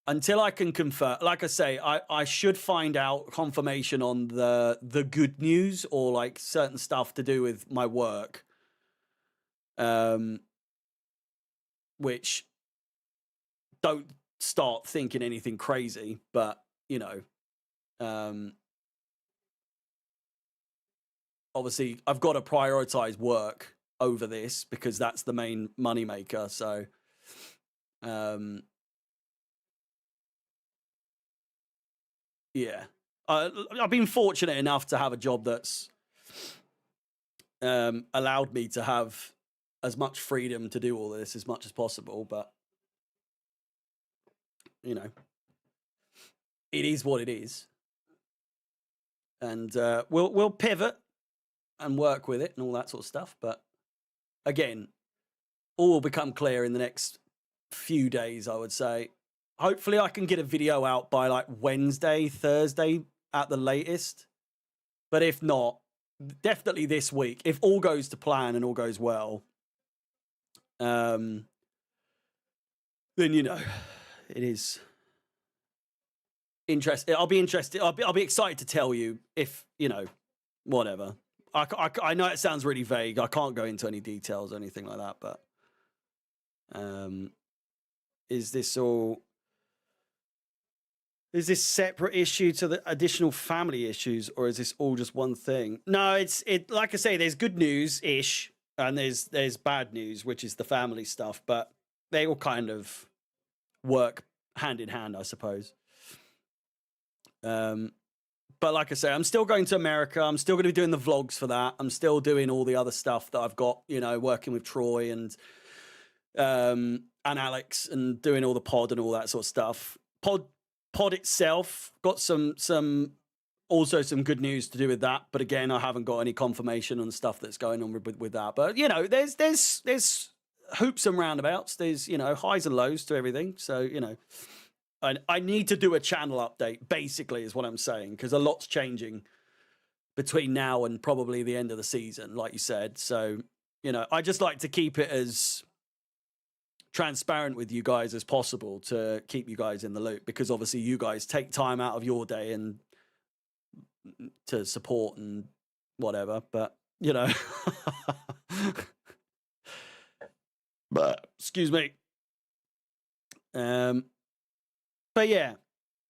until I can confirm. Like I say, I should find out confirmation on the good news or like certain stuff to do with my work, which don't start thinking anything crazy, but obviously I've got to prioritize work over this because that's the main moneymaker. So, yeah, I've been fortunate enough to have a job that's allowed me to have as much freedom to do all this as much as possible. But it is what it is, and we'll pivot and work with it and all that sort of stuff. But again, all will become clear in the next few days, I would say. Hopefully I can get a video out by like Wednesday, Thursday at the latest. But if not, definitely this week. If all goes to plan and all goes well, then, it is interesting. I'll be interested. I'll be excited to tell you if, whatever. I know it sounds really vague. I can't go into any details or anything like that, but is this separate issue to the additional family issues, or is this all just one thing? No, it's like I say, there's good news ish, and there's bad news, which is the family stuff, but they all kind of work hand in hand, I suppose. But like I say, I'm still going to America. I'm still going to be doing the vlogs for that. I'm still doing all the other stuff that I've got, working with Troy and Alex and doing all the pod and all that sort of stuff. Pod itself got some good news to do with that, but again, I haven't got any confirmation on stuff that's going on with that. But there's hoops and roundabouts. There's highs and lows to everything. So I need to do a channel update. Basically, is what I'm saying, because a lot's changing between now and probably the end of the season, like you said. So I just like to keep it as transparent with you guys as possible to keep you guys in the loop, because obviously you guys take time out of your day and to support and whatever, but but excuse me. But yeah,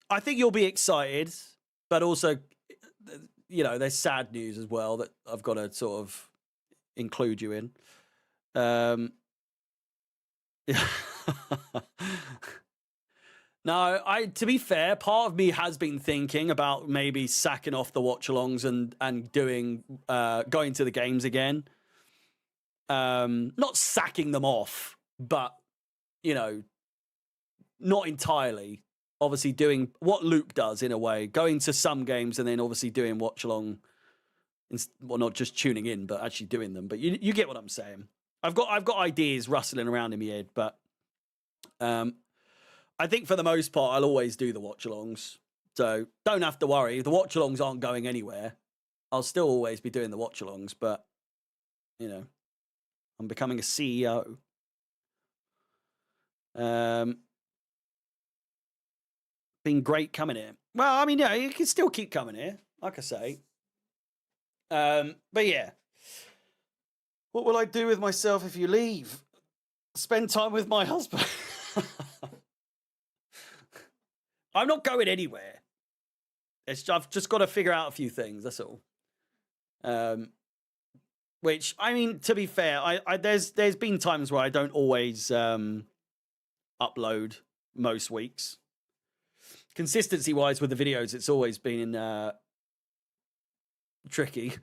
I think you'll be excited, but also there's sad news as well that I've got to sort of include you in. No, to be fair, part of me has been thinking about maybe sacking off the watch-alongs and doing going to the games again. Not sacking them off, but not entirely. Obviously, doing what Luke does in a way, going to some games and then obviously doing watch-along. Well, not just tuning in, but actually doing them. But you get what I'm saying. I've got ideas rustling around in my head, but I think for the most part, I'll always do the watch-alongs. So don't have to worry. The watch-alongs aren't going anywhere. I'll still always be doing the watch-alongs, but, I'm becoming a CEO. Been great coming here. Well, I mean, you can still keep coming here, like I say. But yeah. What will I do with myself if you leave? Spend time with my husband. I'm not going anywhere. I've just got to figure out a few things. That's all. Which, I mean, to be fair, there's been times where I don't always upload most weeks. Consistency wise with the videos, it's always been tricky.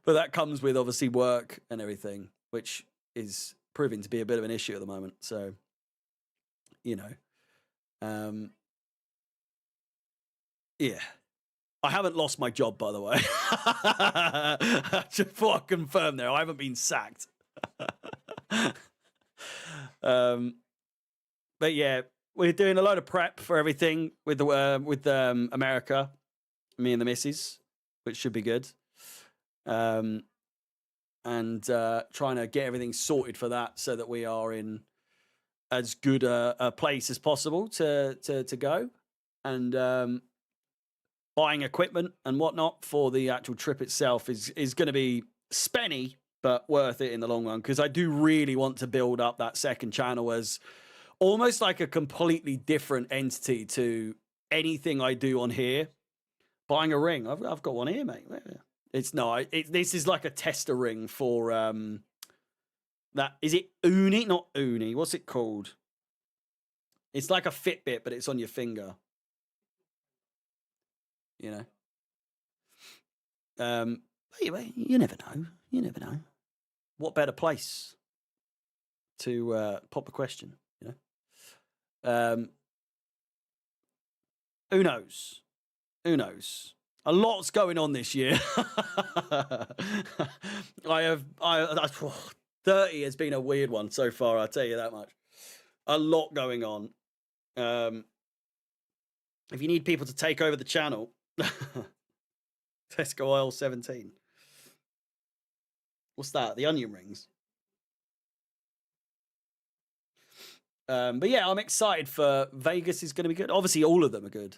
But that comes with obviously work and everything, which is proving to be a bit of an issue at the moment. So, yeah. I haven't lost my job, by the way. Just before I confirm there, I haven't been sacked. But yeah, we're doing a load of prep for everything with the America, me and the missus, which should be good. And trying to get everything sorted for that so that we are in as good a place as possible to go. And buying equipment and whatnot for the actual trip itself is going to be spenny, but worth it in the long run, because I do really want to build up that second channel as almost like a completely different entity to anything I do on here. Buying a ring, I've got one here, mate. It's no, this is like a tester ring for that. Is it Uni? Not Uni. What's it called? It's like a Fitbit, but it's on your finger. You know. You never know. You never know. What better place to pop the question? You know. Who knows? Who knows? A lot's going on this year. 30 has been a weird one so far, I'll tell you that much. A lot going on. If you need people to take over the channel, Tesco Oil 17. What's that? The onion rings. But yeah, I'm excited for Vegas. Is going to be good. Obviously, all of them are good.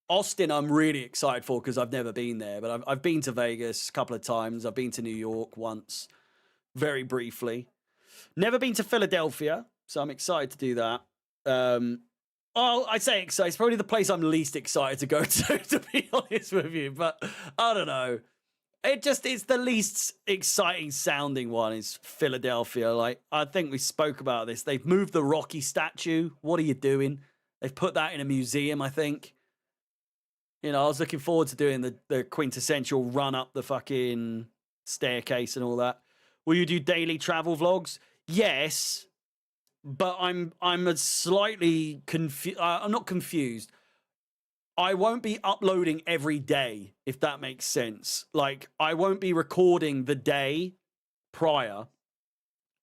Austin, I'm really excited for because I've never been there, but I've been to Vegas a couple of times. I've been to New York once, very briefly. Never been to Philadelphia, so I'm excited to do that. I say excited. It's probably the place I'm least excited to go to be honest with you. But I don't know. It's the least exciting sounding one is Philadelphia. Like, I think we spoke about this. They've moved the Rocky statue. What are you doing? They've put that in a museum, I think. You know, I was looking forward to doing the quintessential run up the fucking staircase and all that. Will you do daily travel vlogs? Yes, but I'm a slightly confused. I'm not confused. I won't be uploading every day, if that makes sense. Like, I won't be recording the day prior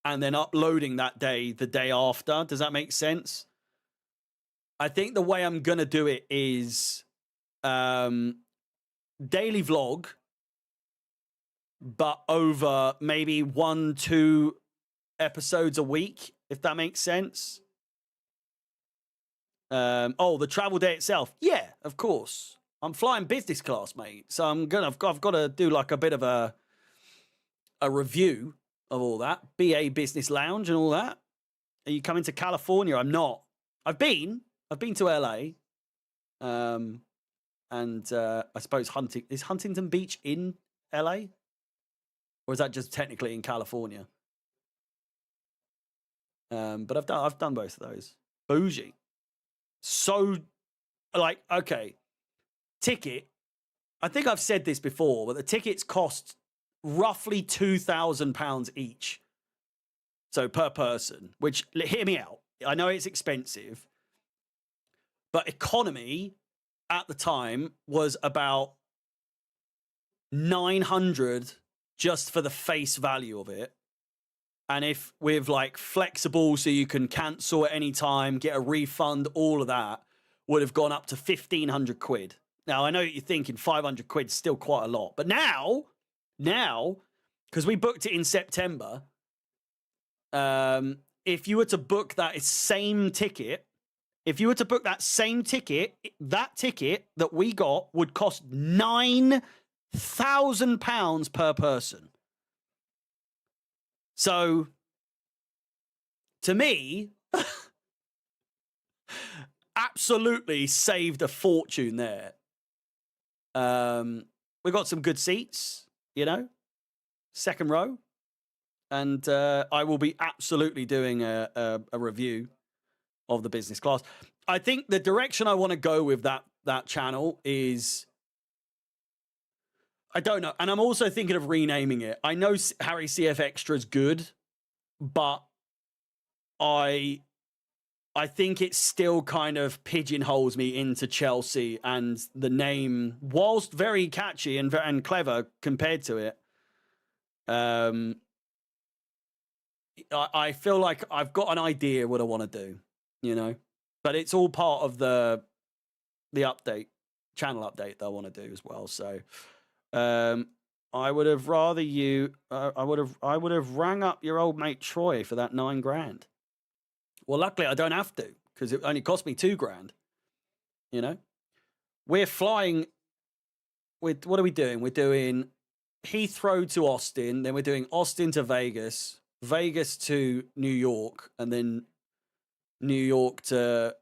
and then uploading that day the day after. Does that make sense? I think the way I'm going to do it is daily vlog, but over maybe 1-2 episodes a week, if that makes sense. The travel day itself. Yeah, of course. I'm flying business class, mate. So I've got to do like a bit of a review of all that. BA Business Lounge and all that. Are you coming to California? I'm not. I've been to LA. I suppose is Huntington Beach in LA? Or is that just technically in California? But I've done both of those. Bougie. So, like, okay, ticket. I think I've said this before, but the tickets cost roughly £2,000 each. So per person, which, hear me out. I know it's expensive, but economy at the time was about 900 just for the face value of it. And if with like flexible, so you can cancel at any time, get a refund, all of that would have gone up to 1,500 quid. Now, I know you're thinking 500 quid is still quite a lot. But now, because we booked it in September, if you were to book that same ticket, that ticket that we got would cost £9,000 per person. So, to me, absolutely saved a fortune there. We got some good seats, you know, second row. And I will be absolutely doing a review of the business class. I think the direction I want to go with that channel is, I don't know. And I'm also thinking of renaming it. I know Harry CF Extra is good, but I think it still kind of pigeonholes me into Chelsea, and the name, whilst very catchy and clever compared to it, I feel like I've got an idea what I want to do, you know, but it's all part of the update, channel update that I want to do as well. So, I would have rather you. I would have rang up your old mate Troy for that $9,000. Well, luckily I don't have to because it only cost me $2,000. You know, we're flying. With what are we doing? We're doing Heathrow to Austin, then we're doing Austin to Vegas, Vegas to New York, and then New York to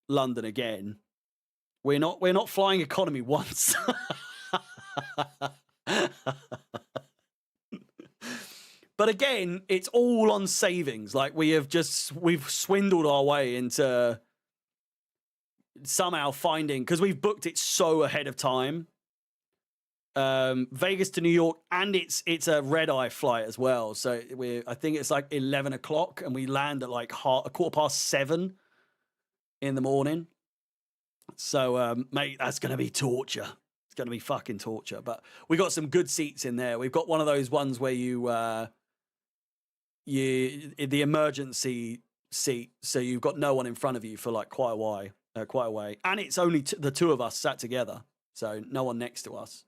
London again. We're not flying economy once. But again, it's all on savings. Like we've swindled our way into somehow finding, because we've booked it so ahead of time. Vegas to New York, and it's a red-eye flight as well. So I think it's like 11 o'clock, and we land at like 7:15 in the morning. So, mate, that's going to be torture. It's going to be fucking torture. But we got some good seats in there. We've got one of those ones where the emergency seat, so you've got no one in front of you for like quite a way, and it's only the two of us sat together, so no one next to us,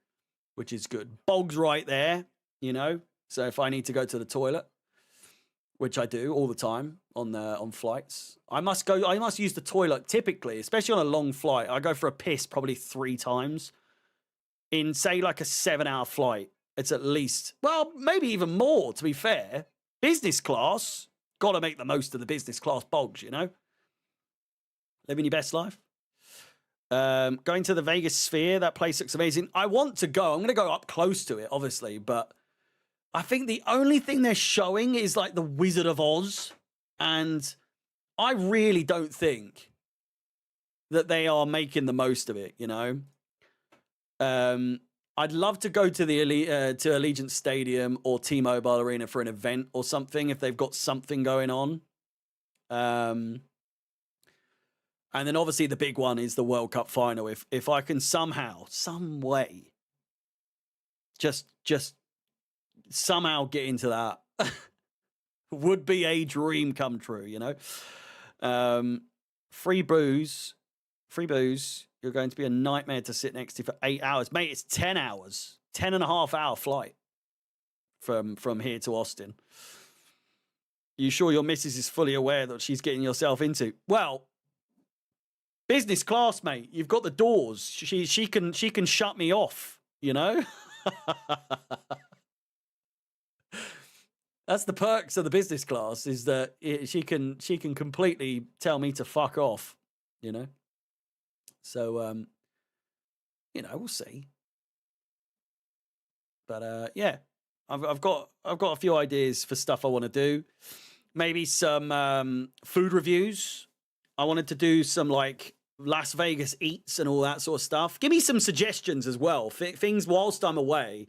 which is good. Bog's right there, you know. So if I need to go to the toilet, which I do all the time on flights, I must use the toilet typically, especially on a long flight. I go for a piss probably 3 times in, say, like a 7-hour flight. It's at least, well, maybe even more, to be fair. Business class, got to make the most of the business class bogs, you know? Living your best life. Going to the Vegas Sphere, that place looks amazing. I want to go. I'm going to go up close to it, obviously, but I think the only thing they're showing is like the Wizard of Oz, and I really don't think that they are making the most of it, you know? I'd love to go to the to Allegiant Stadium or T-Mobile Arena for an event or something if they've got something going on. And then obviously the big one is the World Cup final. If I can somehow, some way, just somehow get into that, would be a dream come true, you know? Free booze. You're going to be a nightmare to sit next to for 8 hours. Mate, it's 10 hours. 10.5-hour flight from here to Austin. You sure your missus is fully aware that she's getting yourself into? Well, business class, mate. You've got the doors. She can shut me off, you know? That's the perks of the business class, is that she can completely tell me to fuck off, you know? So, you know, we'll see. But yeah, I've got a few ideas for stuff I want to do. Maybe some food reviews. I wanted to do some like Las Vegas eats and all that sort of stuff. Give me some suggestions as well. Things whilst I'm away,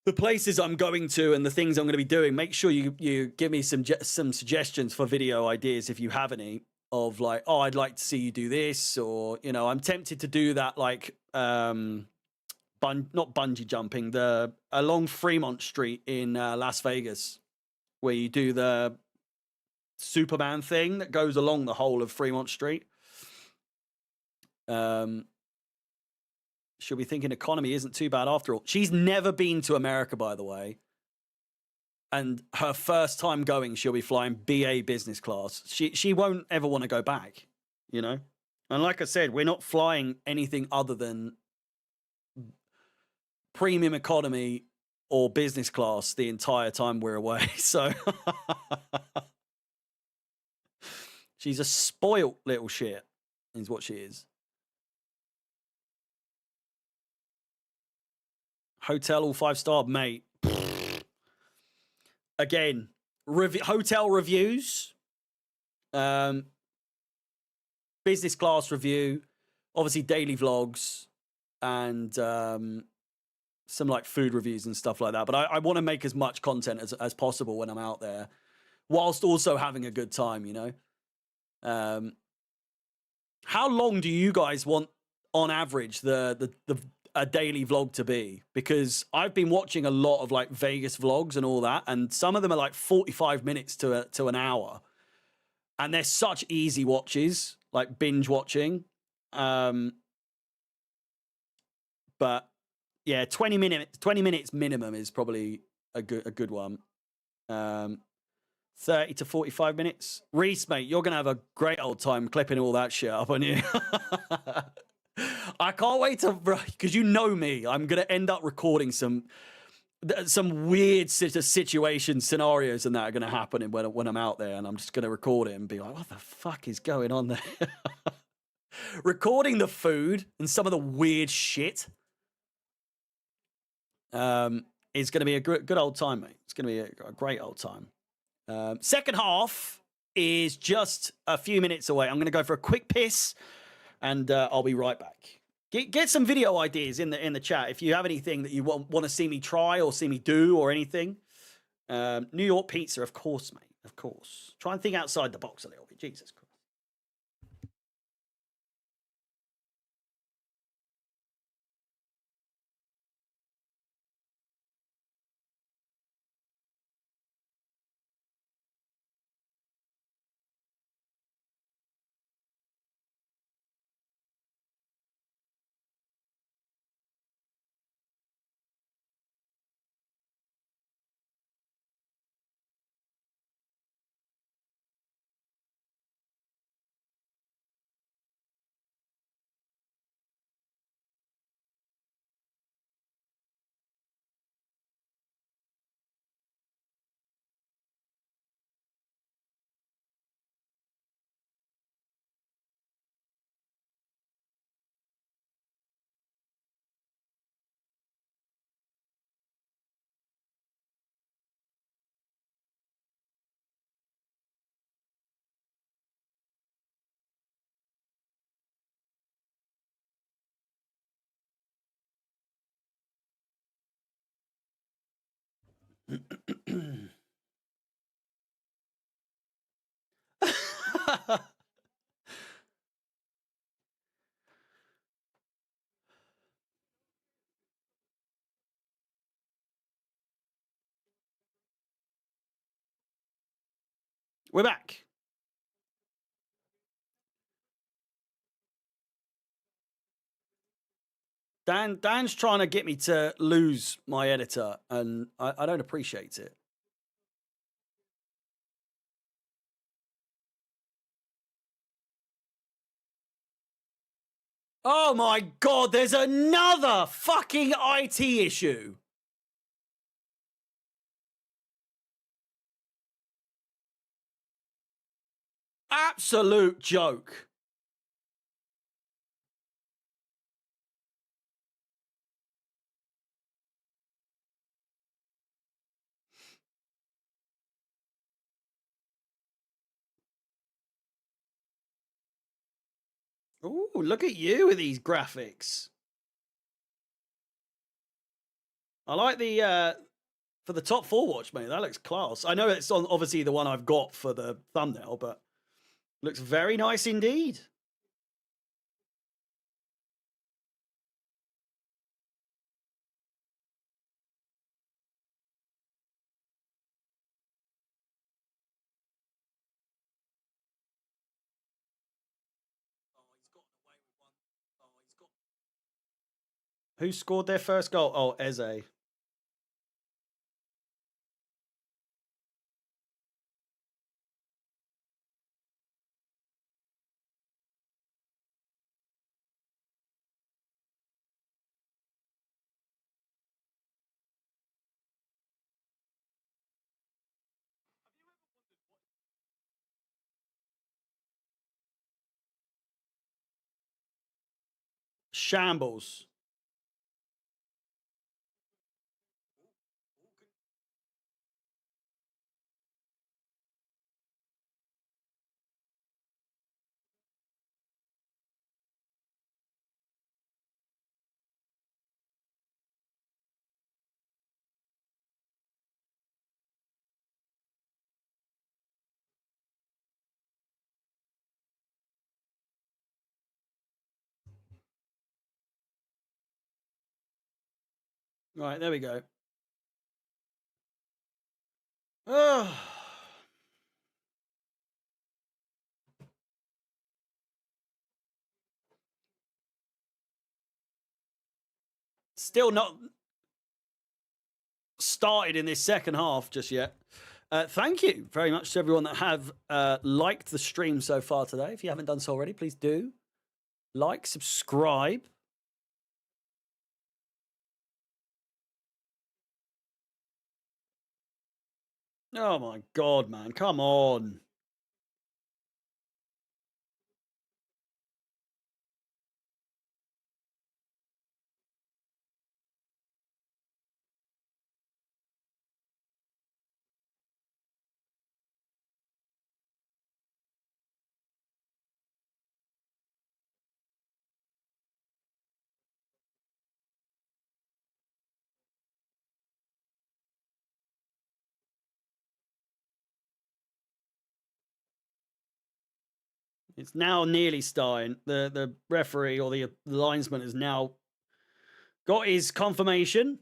the places I'm going to and the things I'm going to be doing. Make sure you give me some suggestions for video ideas if you have any. Of like, oh, I'd like to see you do this, or, you know, I'm tempted to do that, like, not bungee jumping, along Fremont Street in Las Vegas, where you do the Superman thing that goes along the whole of Fremont Street. She'll be thinking economy isn't too bad after all. She's never been to America, by the way. And her first time going, she'll be flying BA business class. She won't ever want to go back, you know? And like I said, we're not flying anything other than premium economy or business class the entire time we're away. So she's a spoilt little shit, is what she is. Hotel all 5-star, mate. Again, hotel reviews, business class review, obviously daily vlogs, and some like food reviews and stuff like that. But I want to make as much content as possible when I'm out there, whilst also having a good time, you know? How long do you guys want, on average, the a daily vlog to be, because I've been watching a lot of like Vegas vlogs and all that, and some of them are like 45 minutes to an hour, and they're such easy watches, like binge watching. But yeah, 20 minutes minimum is probably a good one. 30 to 45 minutes. Reese, mate, you're gonna have a great old time clipping all that shit up on you. I can't wait to, because you know me, I'm gonna end up recording some weird situation scenarios and that are gonna happen when I'm out there, and I'm just gonna record it and be like, what the fuck is going on there? Recording the food and some of the weird shit is going to be a good old time, mate. It's going to be a great old time. Second half is just a few minutes away. I'm going to go for a quick piss, and I'll be right back. Get some video ideas in the chat if you have anything that you want to see me try or see me do or anything. New York pizza, of course, mate. Of course. Try and think outside the box a little bit. Jesus Christ. We're back. Dan's trying to get me to lose my editor, and I don't appreciate it. Oh my God, there's another fucking IT issue. Absolute joke. Ooh, look at you with these graphics. I like the for the top 4 watch, mate. That looks class. I know it's on obviously the one I've got for the thumbnail, but looks very nice indeed. Who scored their first goal? Oh, Eze. Shambles. Right, there we go. Oh. Still not started in this second half just yet. Thank you very much to everyone that have liked the stream so far today. If you haven't done so already, please do like, subscribe. Oh my God, man. Come on. It's now nearly starting. The referee or the linesman has now got his confirmation.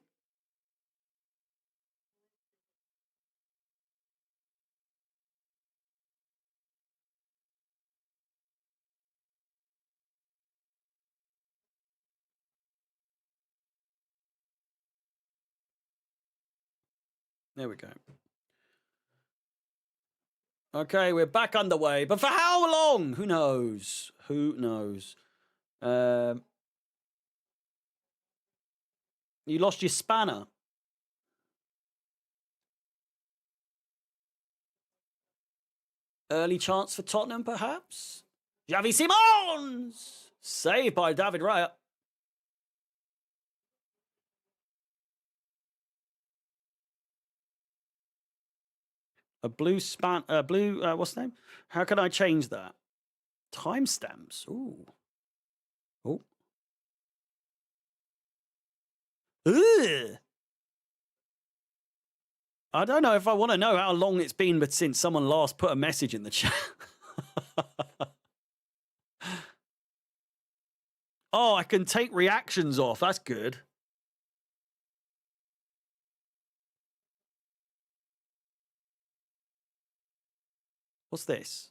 There we go. Okay, we're back underway. But for how long? Who knows? Who knows? You lost your spanner. Early chance for Tottenham, perhaps? Xavi Simons! Saved by David Raya. A blue what's the name? How can I change that? Timestamps. Ooh. Oh. Ugh. I don't know if I want to know how long it's been but since someone last put a message in the chat. Oh, I can take reactions off. That's good. What's this?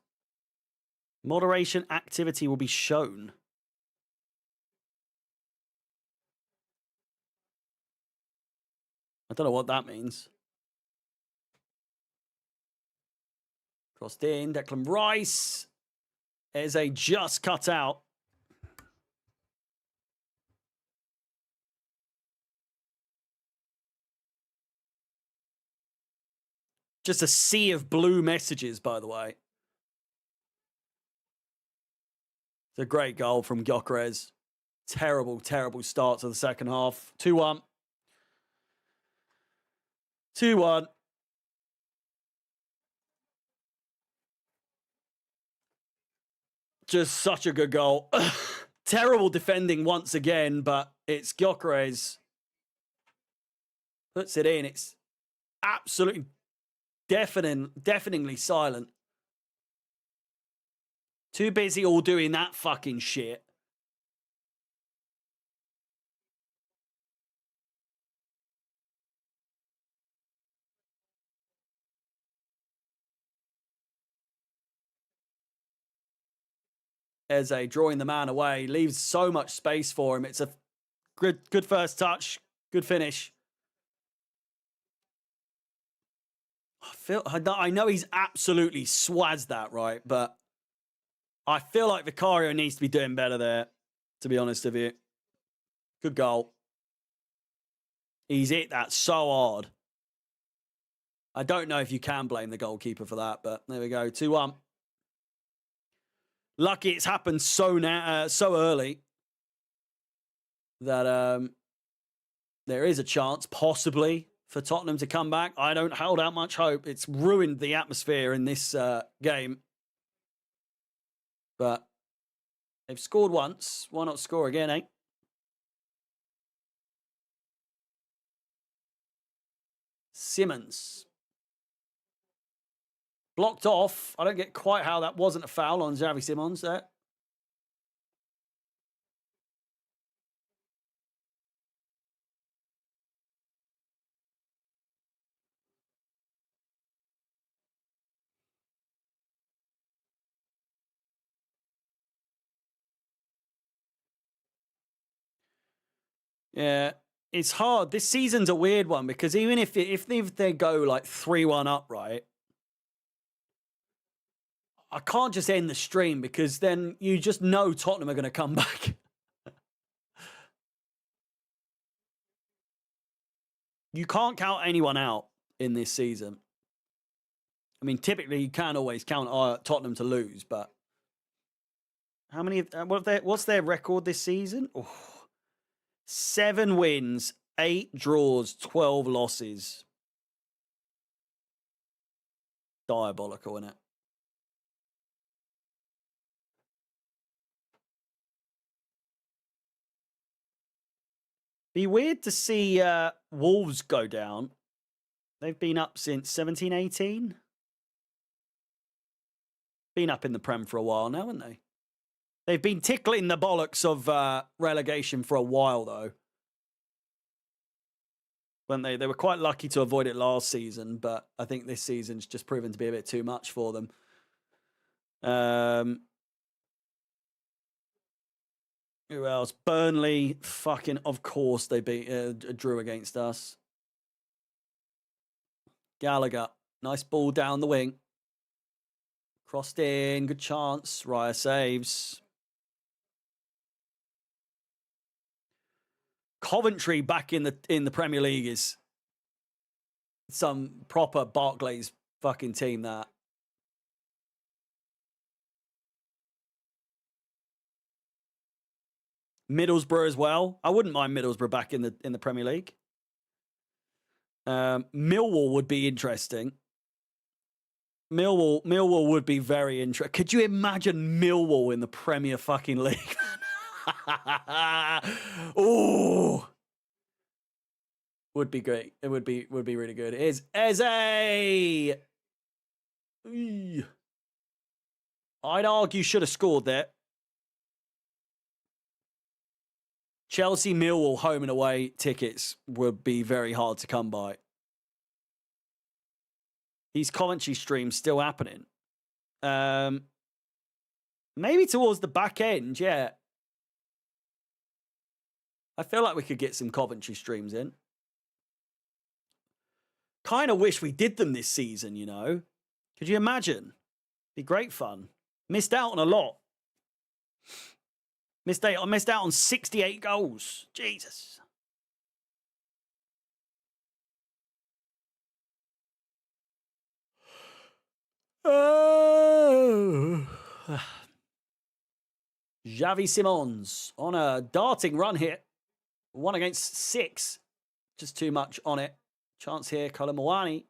Moderation activity will be shown. I don't know what that means. Crossed in. Declan Rice. Eze just cut out. Just a sea of blue messages, by the way. It's a great goal from Gyökeres. Terrible, terrible start to the second half. 2-1. 2-1. Just such a good goal. Terrible defending once again, but it's Gyökeres. Puts it in. It's absolutely deafeningly silent. Too busy all doing that fucking shit. Eze drawing the man away. Leaves so much space for him. It's a good first touch. Good finish. I know he's absolutely swazzed that, right? But I feel like Vicario needs to be doing better there, to be honest with you. Good goal. He's hit that so hard. I don't know if you can blame the goalkeeper for that, but there we go. 2-1. Lucky it's happened so early that there is a chance, possibly, for Tottenham to come back. I don't hold out much hope. It's ruined the atmosphere in this game. But they've scored once. Why not score again, eh? Simons. Blocked off. I don't get quite how that wasn't a foul on Xavi Simons there. Yeah, it's hard. This season's a weird one because even if they go like 3-1 up, right? I can't just end the stream because then you just know Tottenham are going to come back. You can't count anyone out in this season. I mean, typically you can always count Tottenham to lose, but how many? What's their record this season? Oh, 7 wins, 8 draws, 12 losses. Diabolical, isn't it? Be weird to see Wolves go down. They've been up since 17-18. Been up in the Prem for a while now, haven't they? They've been tickling the bollocks of relegation for a while, though. When they were quite lucky to avoid it last season, but I think this season's just proven to be a bit too much for them. Who else? Burnley, fucking, of course, they drew against us. Gallagher, nice ball down the wing. Crossed in, good chance. Raya saves. Coventry back in the Premier League is some proper Barclays fucking team, that. Middlesbrough as well. I wouldn't mind Middlesbrough back in the Premier League. Millwall would be interesting. Millwall would be very interesting. Could you imagine Millwall in the Premier fucking League? Oh, would be great. It would be really good. Is Eze? I'd argue should have scored there. Chelsea Millwall home and away tickets would be very hard to come by. These Coventry streams still happening. Maybe towards the back end, yeah. I feel like we could get some Coventry streams in. Kind of wish we did them this season, you know. Could you imagine? Be great fun. Missed out on a lot. I missed out on 68 goals. Jesus. Oh. Xavi Simons on a darting run here. 1 against 6. Just too much on it. Chance here, Colin Mawani.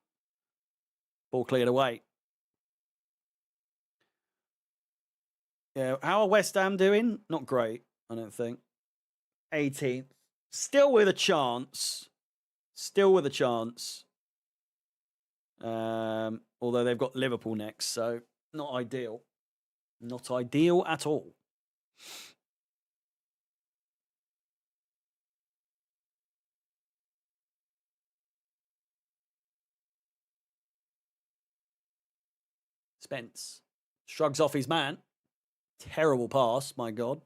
Ball cleared away. Yeah, how are West Ham doing? Not great, I don't think. 18th. Still with a chance. Although they've got Liverpool next, so not ideal. Not ideal at all. Spence shrugs off his man. Terrible pass, my God.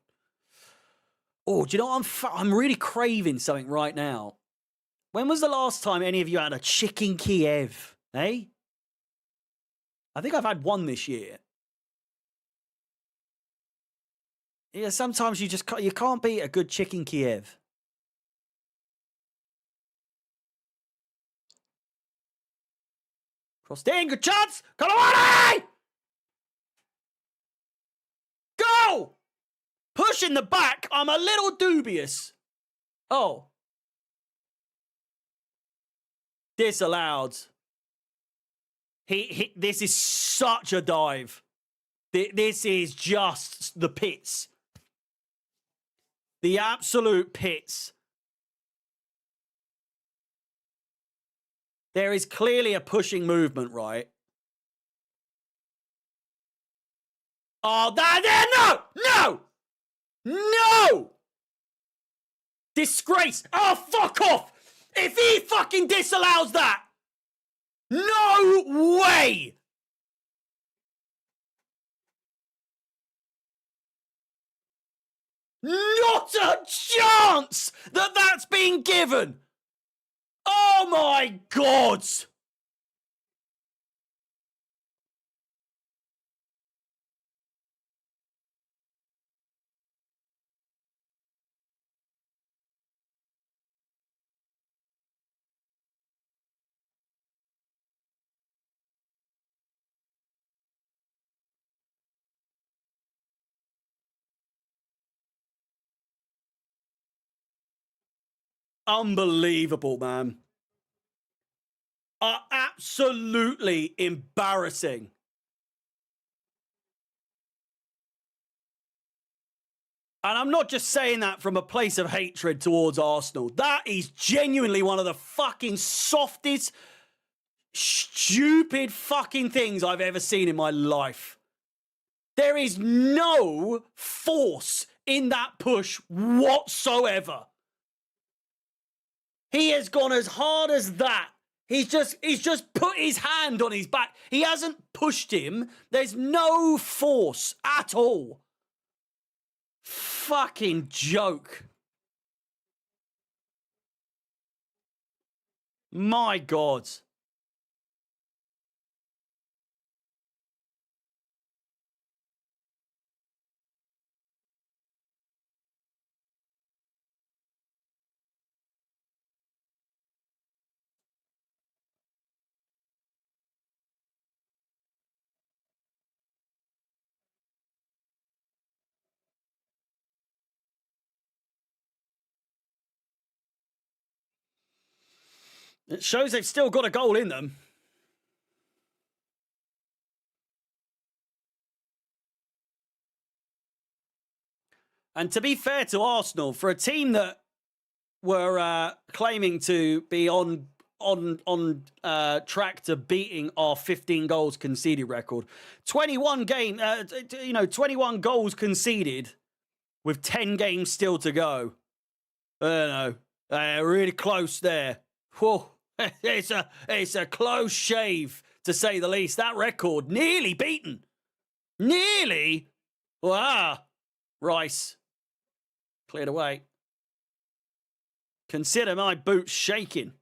Oh, do you know what? I'm really craving something right now. When was the last time any of you had a chicken Kiev? Eh? I think I've had one this year. Yeah, sometimes you can't beat a good chicken Kiev. Crossed in, good chance! Kalawani! Go! Push in the back, I'm a little dubious. Oh. Disallowed. This is such a dive. This is just the pits. The absolute pits. There is clearly a pushing movement, right? Oh, no! Disgrace. Oh, fuck off. If he fucking disallows that. No way. Not a chance that that's been given. Oh my God. Unbelievable, man. Absolutely embarrassing. And I'm not just saying that from a place of hatred towards Arsenal. That is genuinely one of the fucking softest, stupid fucking things I've ever seen in my life. There is no force in that push whatsoever. He has gone as hard as that. He's just put his hand on his back. He hasn't pushed him. There's no force at all. Fucking joke. My God. It shows they've still got a goal in them. And to be fair to Arsenal, for a team that were claiming to be on track to beating our 15 goals conceded record, 21 goals conceded with 10 games still to go. I don't know, really close there. Whoa, it's a close shave to say the least. That record nearly beaten, nearly. Wow, Rice cleared away. Consider my boots shaking.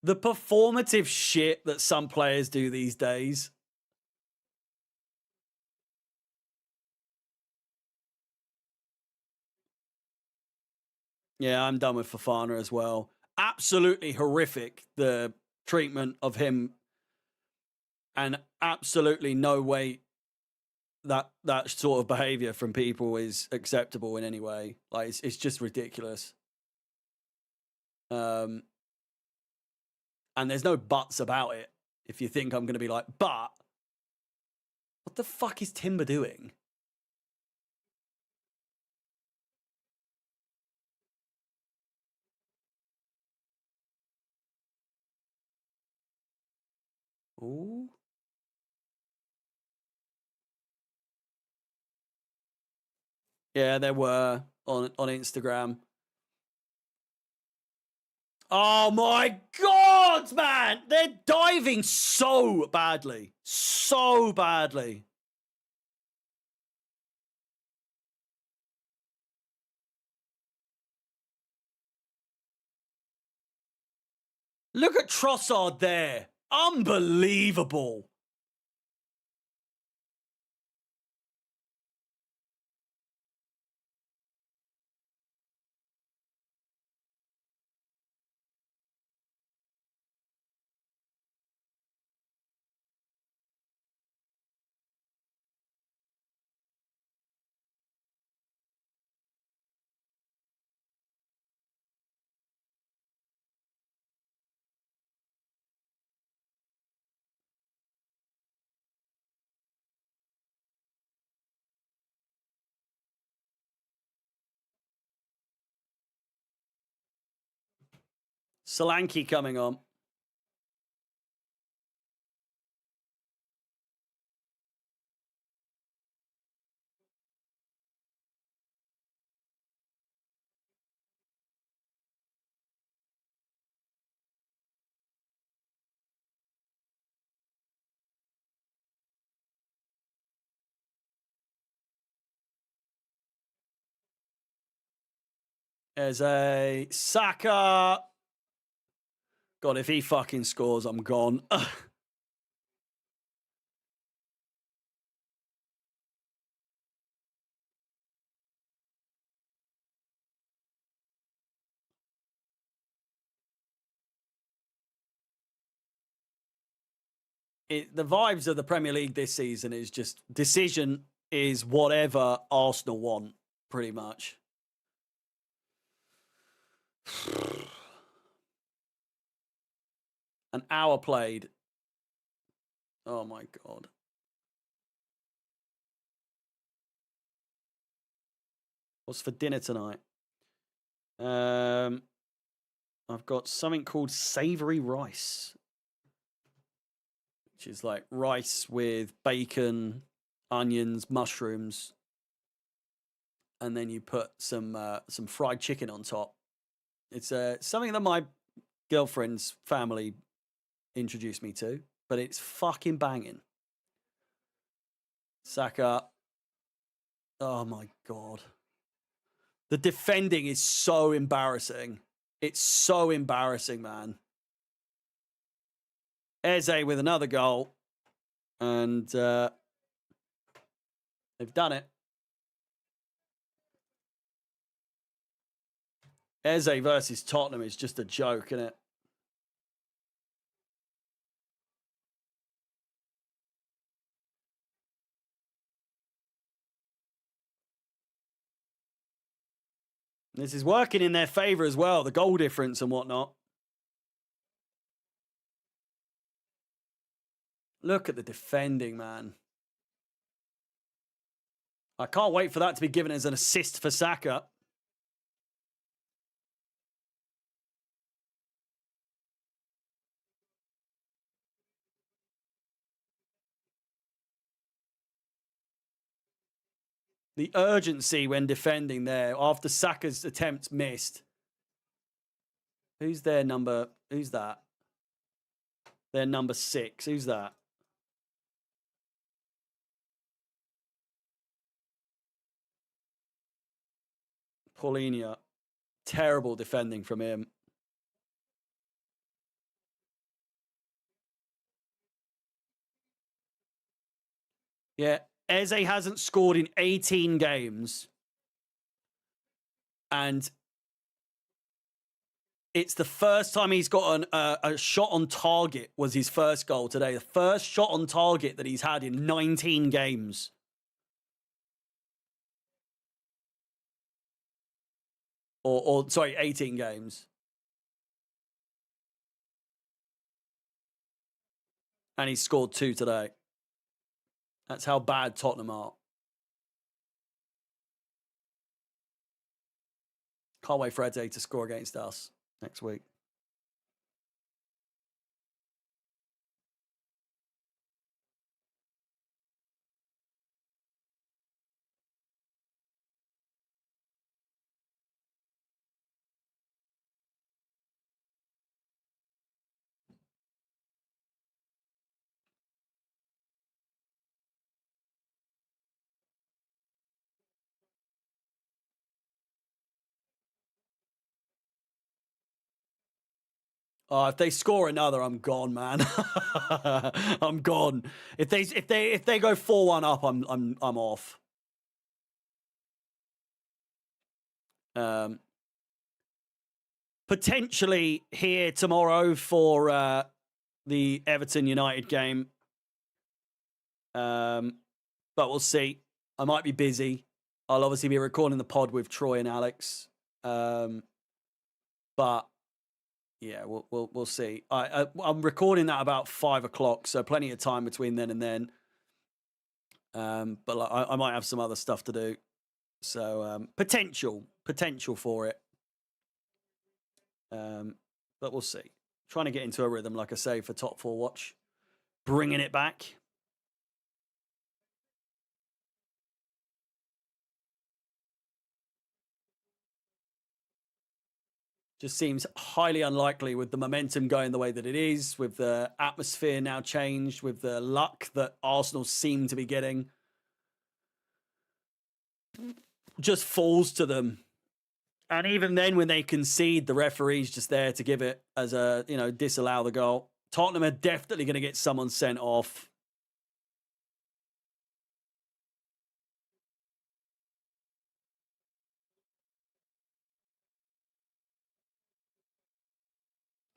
The performative shit that some players do these days. Yeah, I'm done with Fofana as well. Absolutely horrific, the treatment of him, and absolutely no way that sort of behavior from people is acceptable in any way. Like, it's just ridiculous. And there's no buts about it. If you think I'm going to be like, but what the fuck is Timber doing? Ooh. Yeah, there were on Instagram. Oh my God, man! They're diving so badly. So badly. Look at Trossard there. Unbelievable. Solanke coming on. There's a Saka. God, if he fucking scores, I'm gone. The vibes of the Premier League this season is just decision is whatever Arsenal want, pretty much. An hour played. Oh my God. What's for dinner tonight? I've got something called savory rice, which is like rice with bacon, onions, mushrooms, and then you put some fried chicken on top. It's something that my girlfriend's family introduced me to, but it's fucking banging. Saka. Oh my God. The defending is so embarrassing. It's so embarrassing, man. Eze with another goal. And they've done it. Eze versus Tottenham is just a joke, isn't it? This is working in their favour as well, the goal difference and whatnot. Look at the defending, man. I can't wait for that to be given as an assist for Saka. The urgency when defending there after Saka's attempts missed. Who's their number? Who's that? Their number 6. Who's that? Paulinho. Terrible defending from him. Yeah, Eze hasn't scored in 18 games. And it's the first time he's got a shot on target was his first goal today. The first shot on target that he's had in 19 games. Or sorry, 18 games. And he scored 2 today. That's how bad Tottenham are. Can't wait for Eze to score against us next week. Oh, if they score another, I'm gone, man. I'm gone. If they go 4-1 up, I'm off. Potentially here tomorrow for the Everton United game. But we'll see. I might be busy. I'll obviously be recording the pod with Troy and Alex. But yeah, we'll see. I'm recording that about 5 o'clock, so plenty of time between then and then. But I might have some other stuff to do, so potential for it. But we'll see. Trying to get into a rhythm, like I say, for Top 4 Watch, bringing it back. Just seems highly unlikely with the momentum going the way that it is, with the atmosphere now changed, with the luck that Arsenal seem to be getting. Just falls to them. And even then, when they concede, the referee's just there to give it as a, disallow the goal. Tottenham are definitely going to get someone sent off.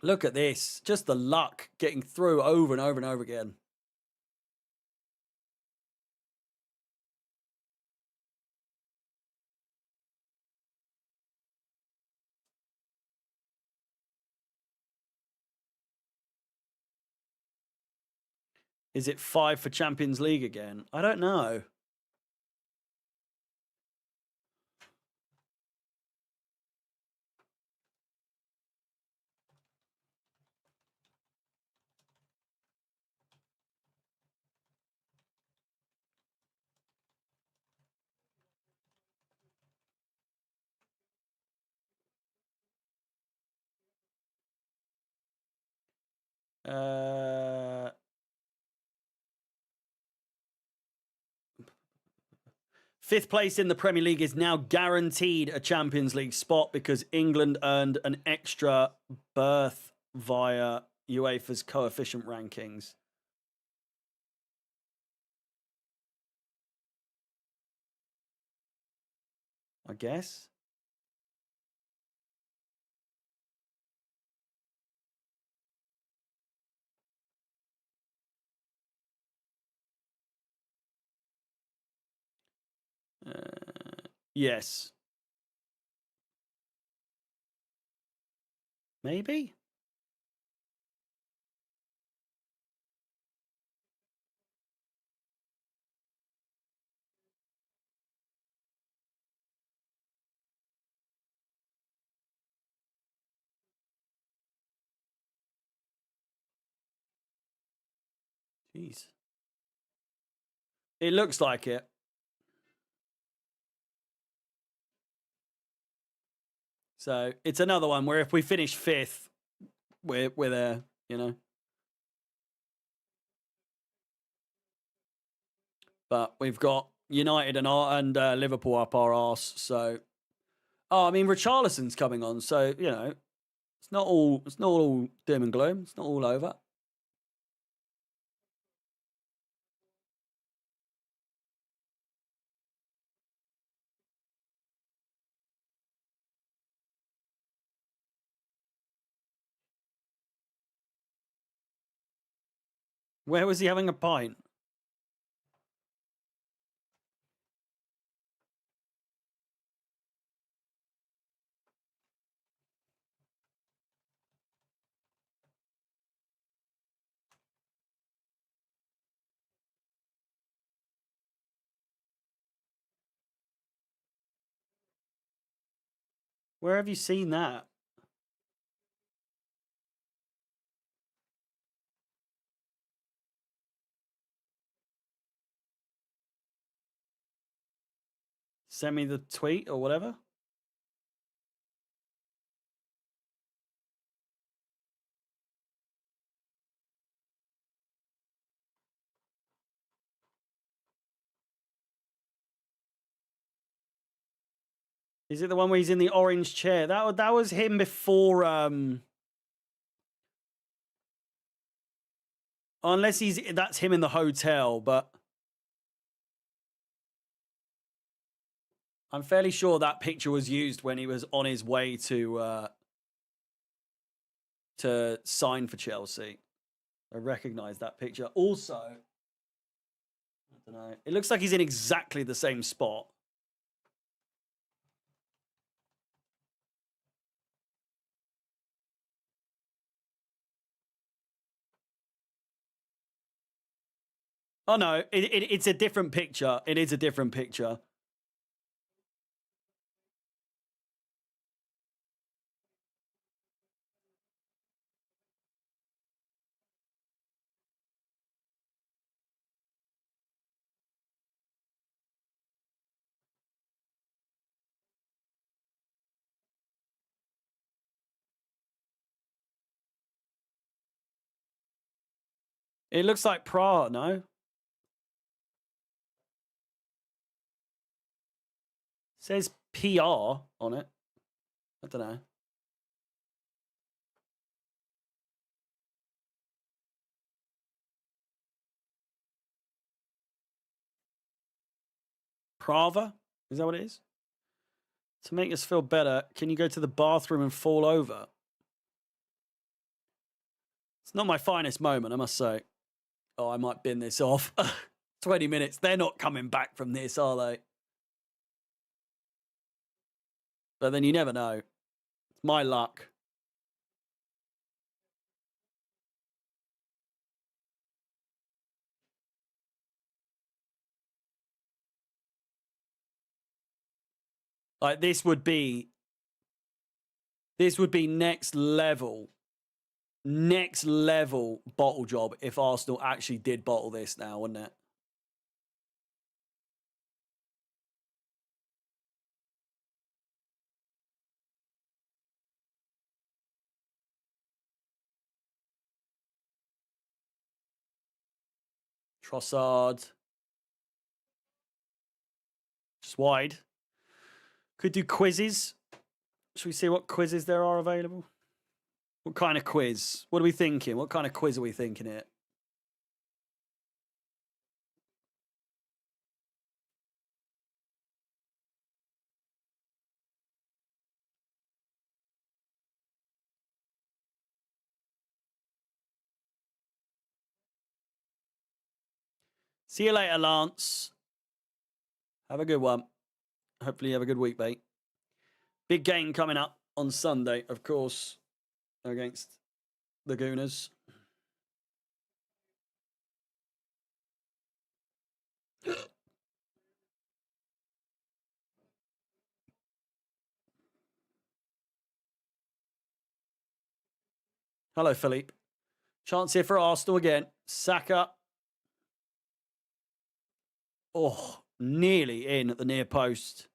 Look at this. Just the luck getting through over and over and over again. Is it 5 for Champions League again? I don't know. Fifth place in the Premier League is now guaranteed a Champions League spot because England earned an extra berth via UEFA's coefficient rankings. I guess. Yes. Maybe? Jeez. It looks like it. So it's another one where if we finish 5th, we're there, But we've got United and Liverpool up our arse. So, I mean, Richarlison's coming on. So it's not all doom and gloom. It's not all over. Where was he having a pint? Where have you seen that? Send me the tweet or whatever. Is it the one where he's in the orange chair? That was him before. Unless that's him in the hotel, but I'm fairly sure that picture was used when he was on his way to sign for Chelsea. I recognise that picture. Also, I don't know. It looks like he's in exactly the same spot. Oh no, it's a different picture. It is a different picture. It looks like Prague, no? Says PR on it. I don't know. Prava? Is that what it is? To make us feel better, can you go to the bathroom and fall over? It's not my finest moment, I must say. Oh, I might bin this off. 20 minutes. They're not coming back from this, are they? But then you never know. It's my luck. Like this would be next level bottle job if Arsenal actually did bottle this now, wouldn't it? Trossard. Just wide. Could do quizzes. Should we see what quizzes there are available? What kind of quiz? What are we thinking? What kind of quiz are we thinking here? See you later, Lance. Have a good one. Hopefully you have a good week, mate. Big game coming up on Sunday, of course, against the Gooners. Hello, Philippe. Chance here for Arsenal again. Saka. Oh, nearly in at the near post.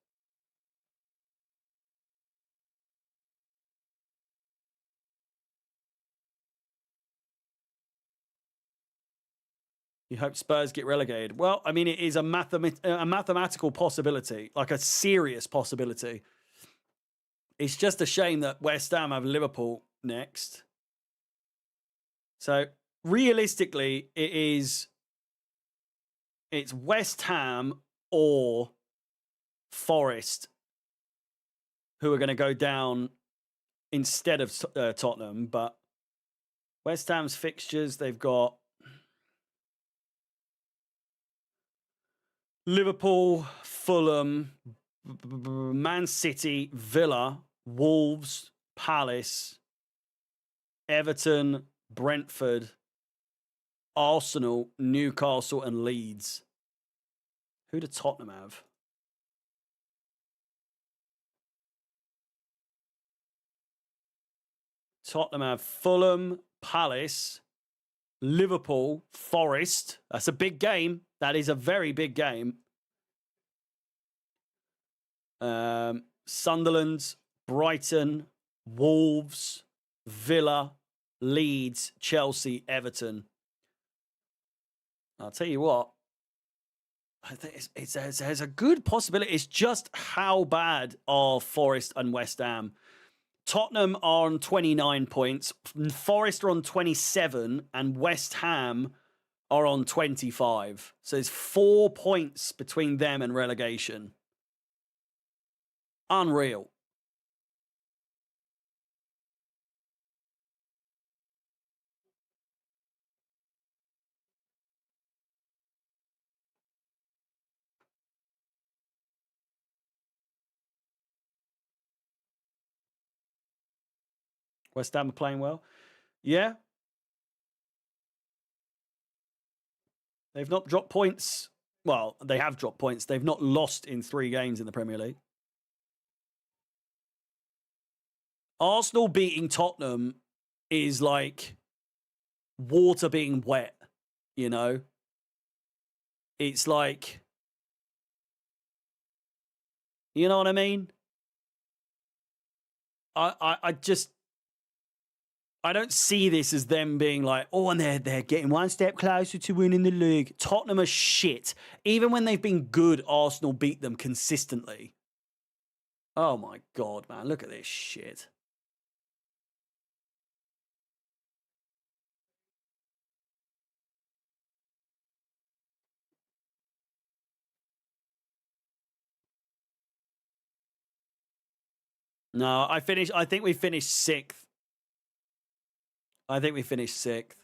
You hope Spurs get relegated. Well, I mean, it is a mathematical possibility, like a serious possibility. It's just a shame that West Ham have Liverpool next. So realistically, it's West Ham or Forest who are going to go down instead of Tottenham. But West Ham's fixtures, they've got Liverpool, Fulham, Man City, Villa, Wolves, Palace, Everton, Brentford, Arsenal, Newcastle, and Leeds. Who do Tottenham have? Tottenham have Fulham, Palace, Liverpool, Forest. That's a big game. That is a very big game. Sunderland, Brighton, Wolves, Villa, Leeds, Chelsea, Everton. I'll tell you what. I think it's a good possibility. It's just how bad are Forest and West Ham? Tottenham are on 29 points. Forest are on 27. And West Ham are on 25. So there's 4 points between them and relegation. Unreal. West Ham are playing well. Yeah. They've not dropped points. Well, they have dropped points. They've not lost in 3 games in the Premier League. Arsenal beating Tottenham is like water being wet, you know? It's like, you know what I mean? I don't see this as them being like, oh, and they're getting 1 step closer to winning the league. Tottenham are shit. Even when they've been good, Arsenal beat them consistently. Oh my God, man. Look at this shit. No, I think we finished 6th. I think we finished 6th.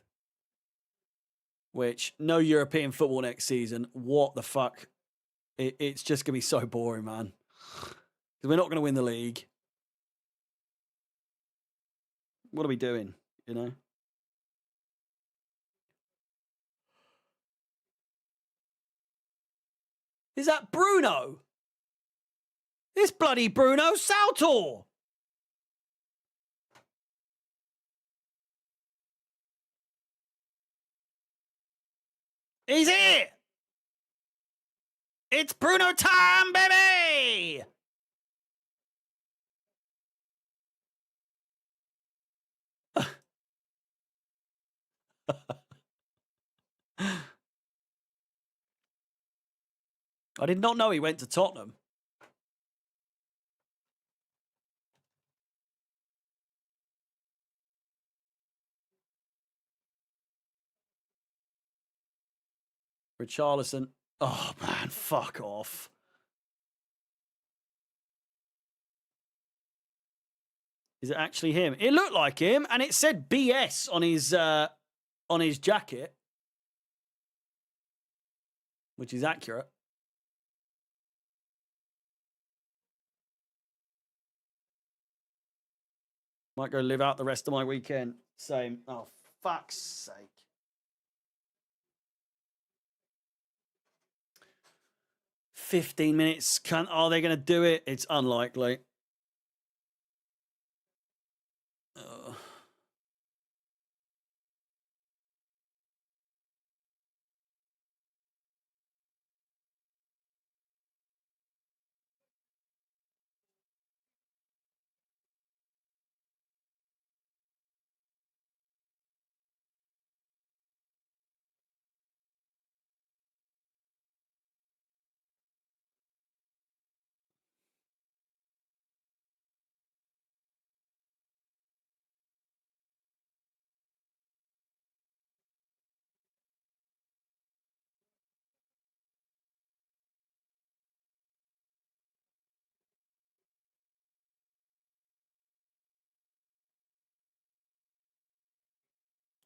Which, no European football next season. What the fuck? It's just going to be so boring, man. Because we're not going to win the league. What are we doing, you know? Is that Bruno? It's bloody Bruno Saltor! He's it! It's Bruno time, baby! I did not know he went to Tottenham. Richarlison. Oh, man, fuck off. Is it actually him? It looked like him, and it said BS on his jacket, which is accurate. Might go live out the rest of my weekend. Same. Oh, fuck's sake. "15 minutes. Are they going to do it? It's unlikely. Ugh.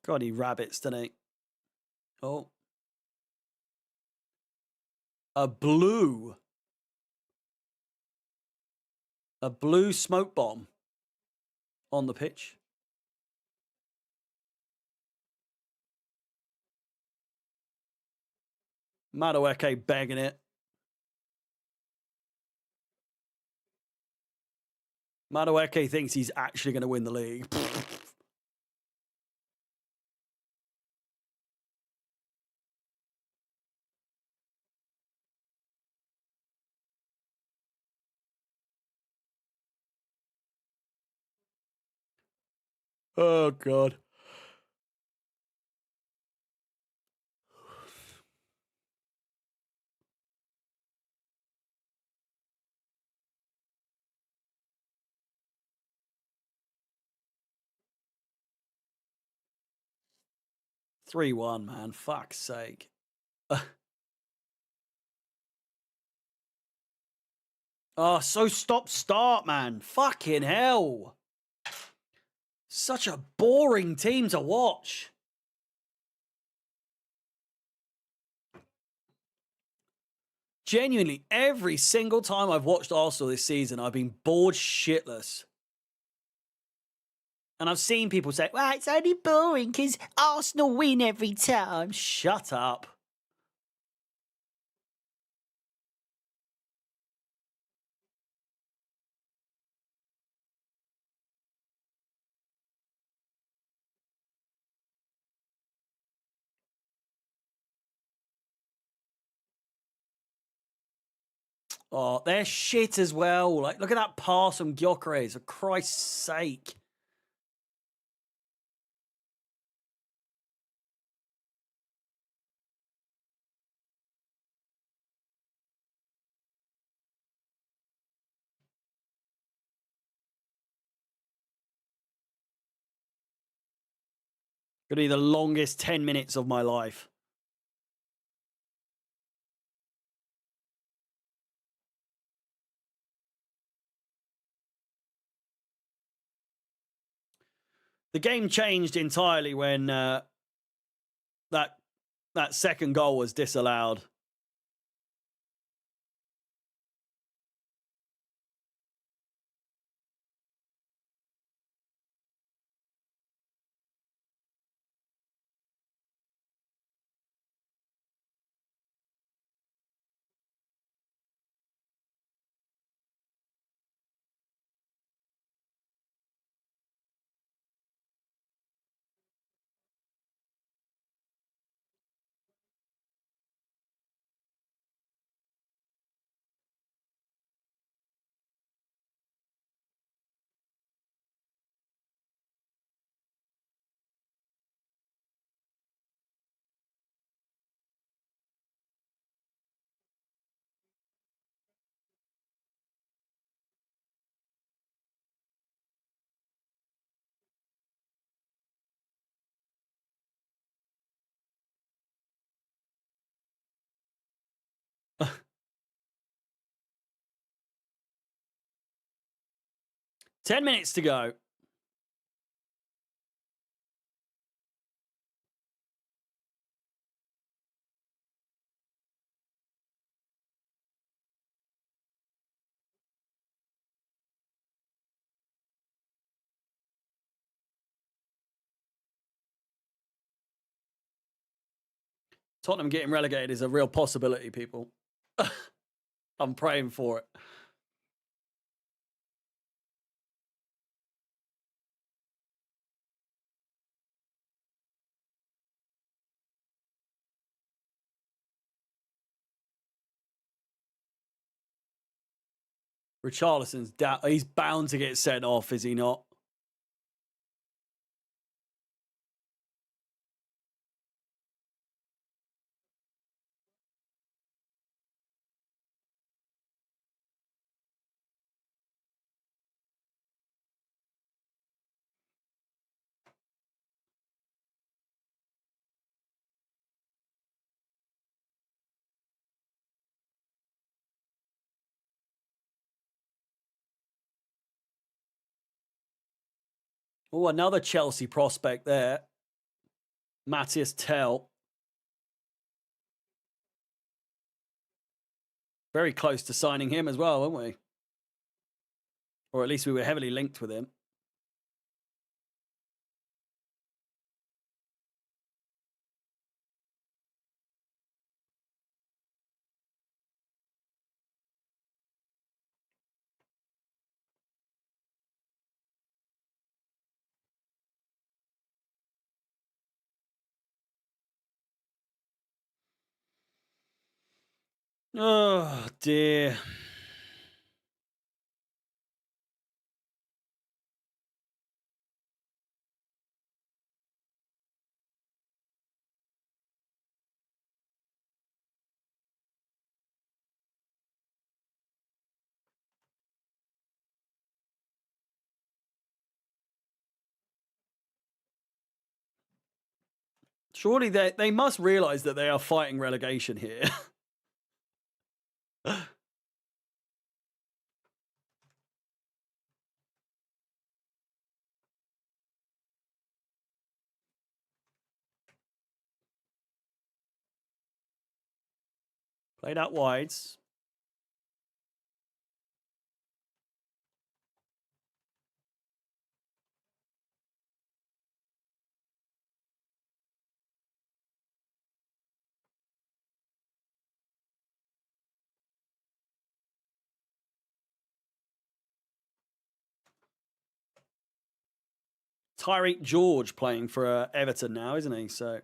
God, he rabbits, doesn't he? Oh. A blue smoke bomb on the pitch. Madueke begging it. Madueke thinks he's actually going to win the league. Oh, God. "3-1, man. Fuck's sake." Oh, so stop-start, man. Fucking hell. Such a boring team to watch. Genuinely, every single time I've watched Arsenal this season, I've been bored shitless. And I've seen people say, well, it's only boring because Arsenal win every time. Shut up. Oh, they're shit as well. Like, look at that pass from Gyökeres, for Christ's sake. Gonna be the longest 10 minutes of my life. The game changed entirely when that second goal was disallowed. Ten minutes to go. Tottenham getting relegated is a real possibility, people. I'm praying for it. Richarlison's he's bound to get sent off, is he not? Oh, another Chelsea prospect there. Matthias Tell. Very close to signing him as well, weren't we? Or at least we were heavily linked with him. Oh, dear. Surely they must realise that they are fighting relegation here. Played out wides. Tyreek George playing for Everton now, isn't he? So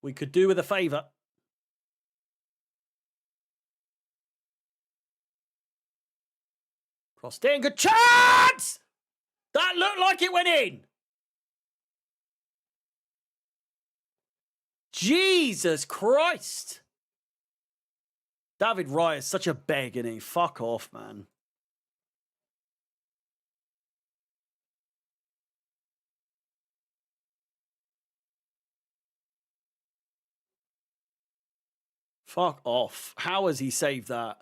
we could do with a favour. Crossed in. Good chance! That looked like it went in. Jesus Christ. David Raya is such a beg, isn't he? Fuck off, man. Fuck off. How has he saved that?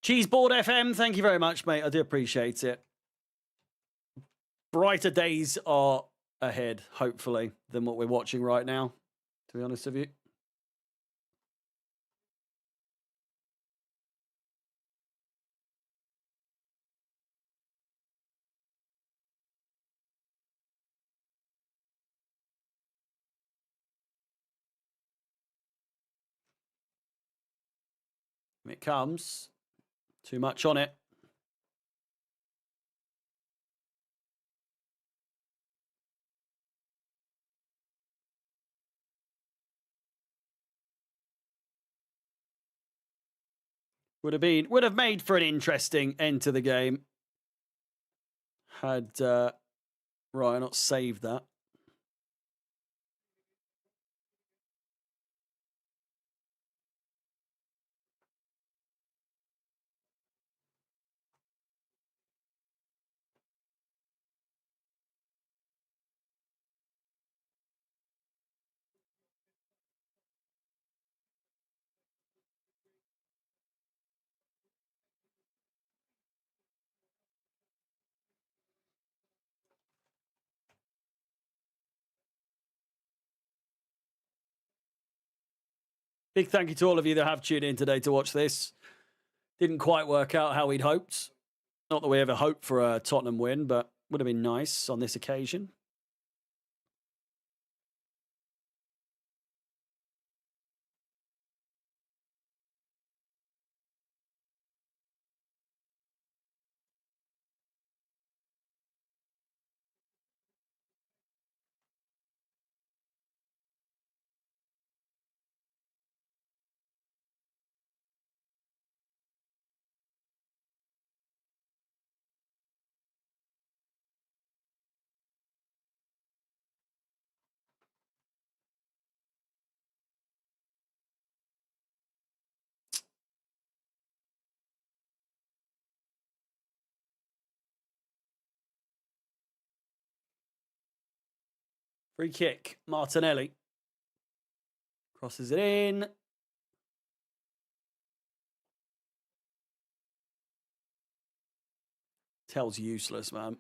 Cheeseboard FM, thank you very much, mate. I do appreciate it. Brighter days are ahead, hopefully, than what we're watching right now, to be honest with you. When it comes, too much on it. Would have made for an interesting end to the game had Ryan not saved that. Big thank you to all of you that have tuned in today to watch this. Didn't quite work out how we'd hoped. Not that we ever hoped for a Tottenham win, but would have been nice on this occasion. Free kick. Martinelli crosses it in. Tell's useless, man.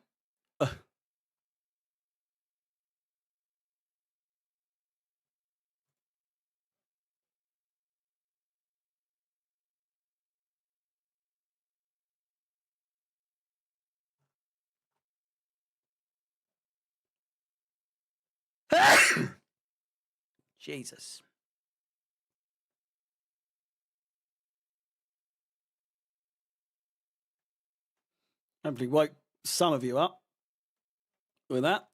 Jesus. Hopefully woke some of you up with that.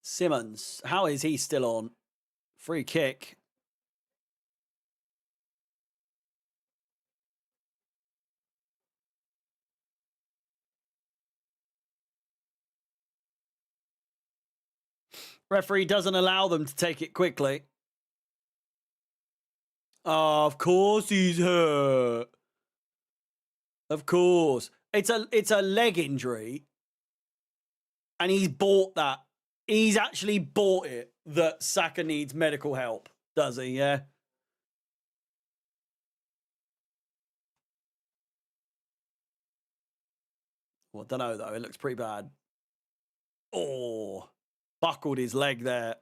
Simmons. How is he still on? Free kick. Referee doesn't allow them to take it quickly. Oh, of course he's hurt. Of course. It's a leg injury. And he's bought that. He's actually bought it that Saka needs medical help. Does he? Yeah. Well, I don't know, though. It looks pretty bad. Oh, buckled his leg there.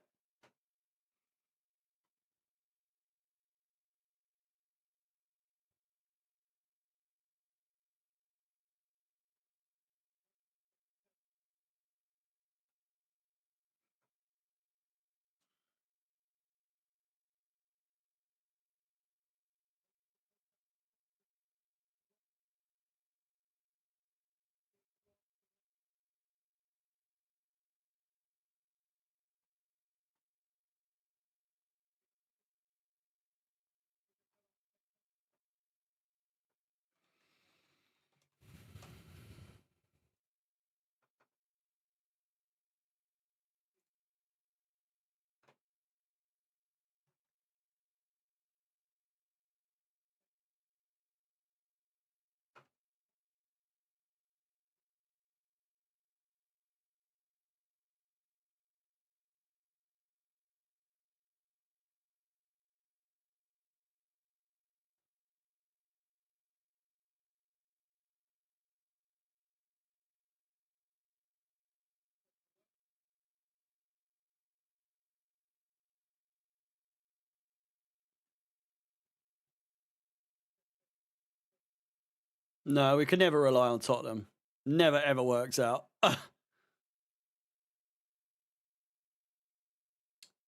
No, we can never rely on Tottenham. Never, ever works out.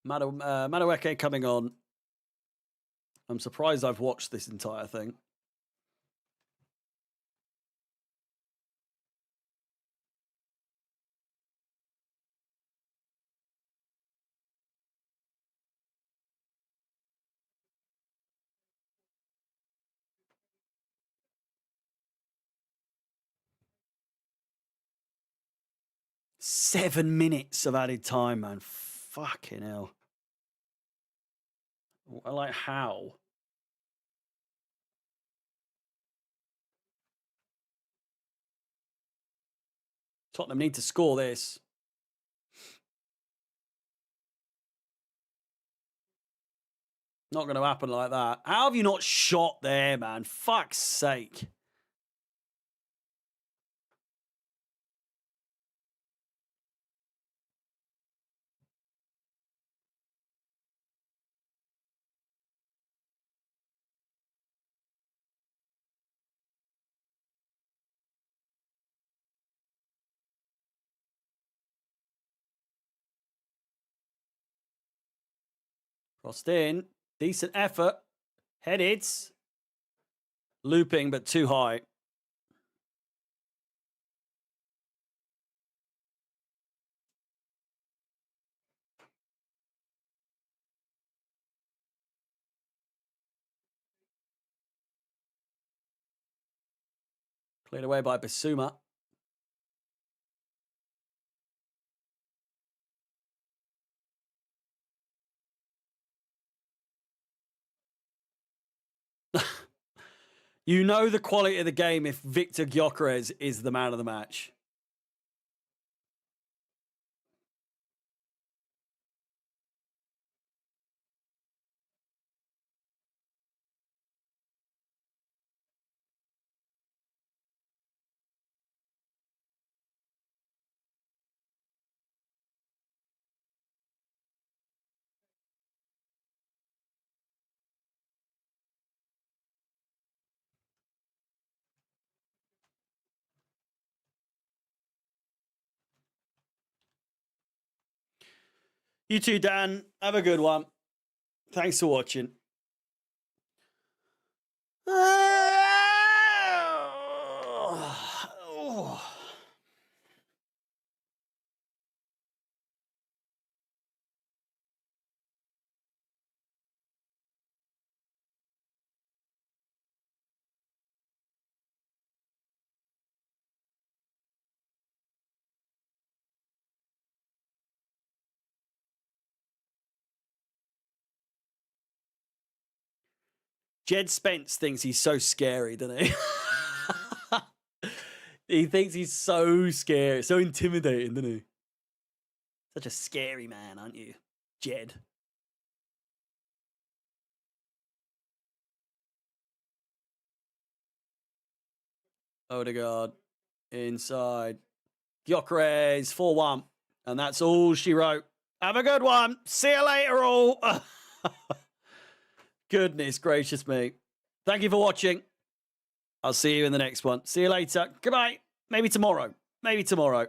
Madueke coming on. I'm surprised I've watched this entire thing. $7 of added time, man. Fucking hell. Like, how? Tottenham need to score this. Not going to happen like that. How have you not shot there, man? Fuck's sake. Crossed in. Decent effort. Headed. Looping, but too high. Cleared away by Bissouma. You know the quality of the game if Victor Gyökeres is the man of the match. You too, Dan. Have a good one. Thanks for watching. Jed Spence thinks he's so scary, doesn't he? He thinks he's so scary, so intimidating, doesn't he? Such a scary man, aren't you, Jed? Odegaard inside. Gyökeres 4-1. And that's all she wrote. Have a good one. See you later, all. Goodness gracious me. Thank you for watching. I'll see you in the next one. See you later. Goodbye. Maybe tomorrow. Maybe tomorrow.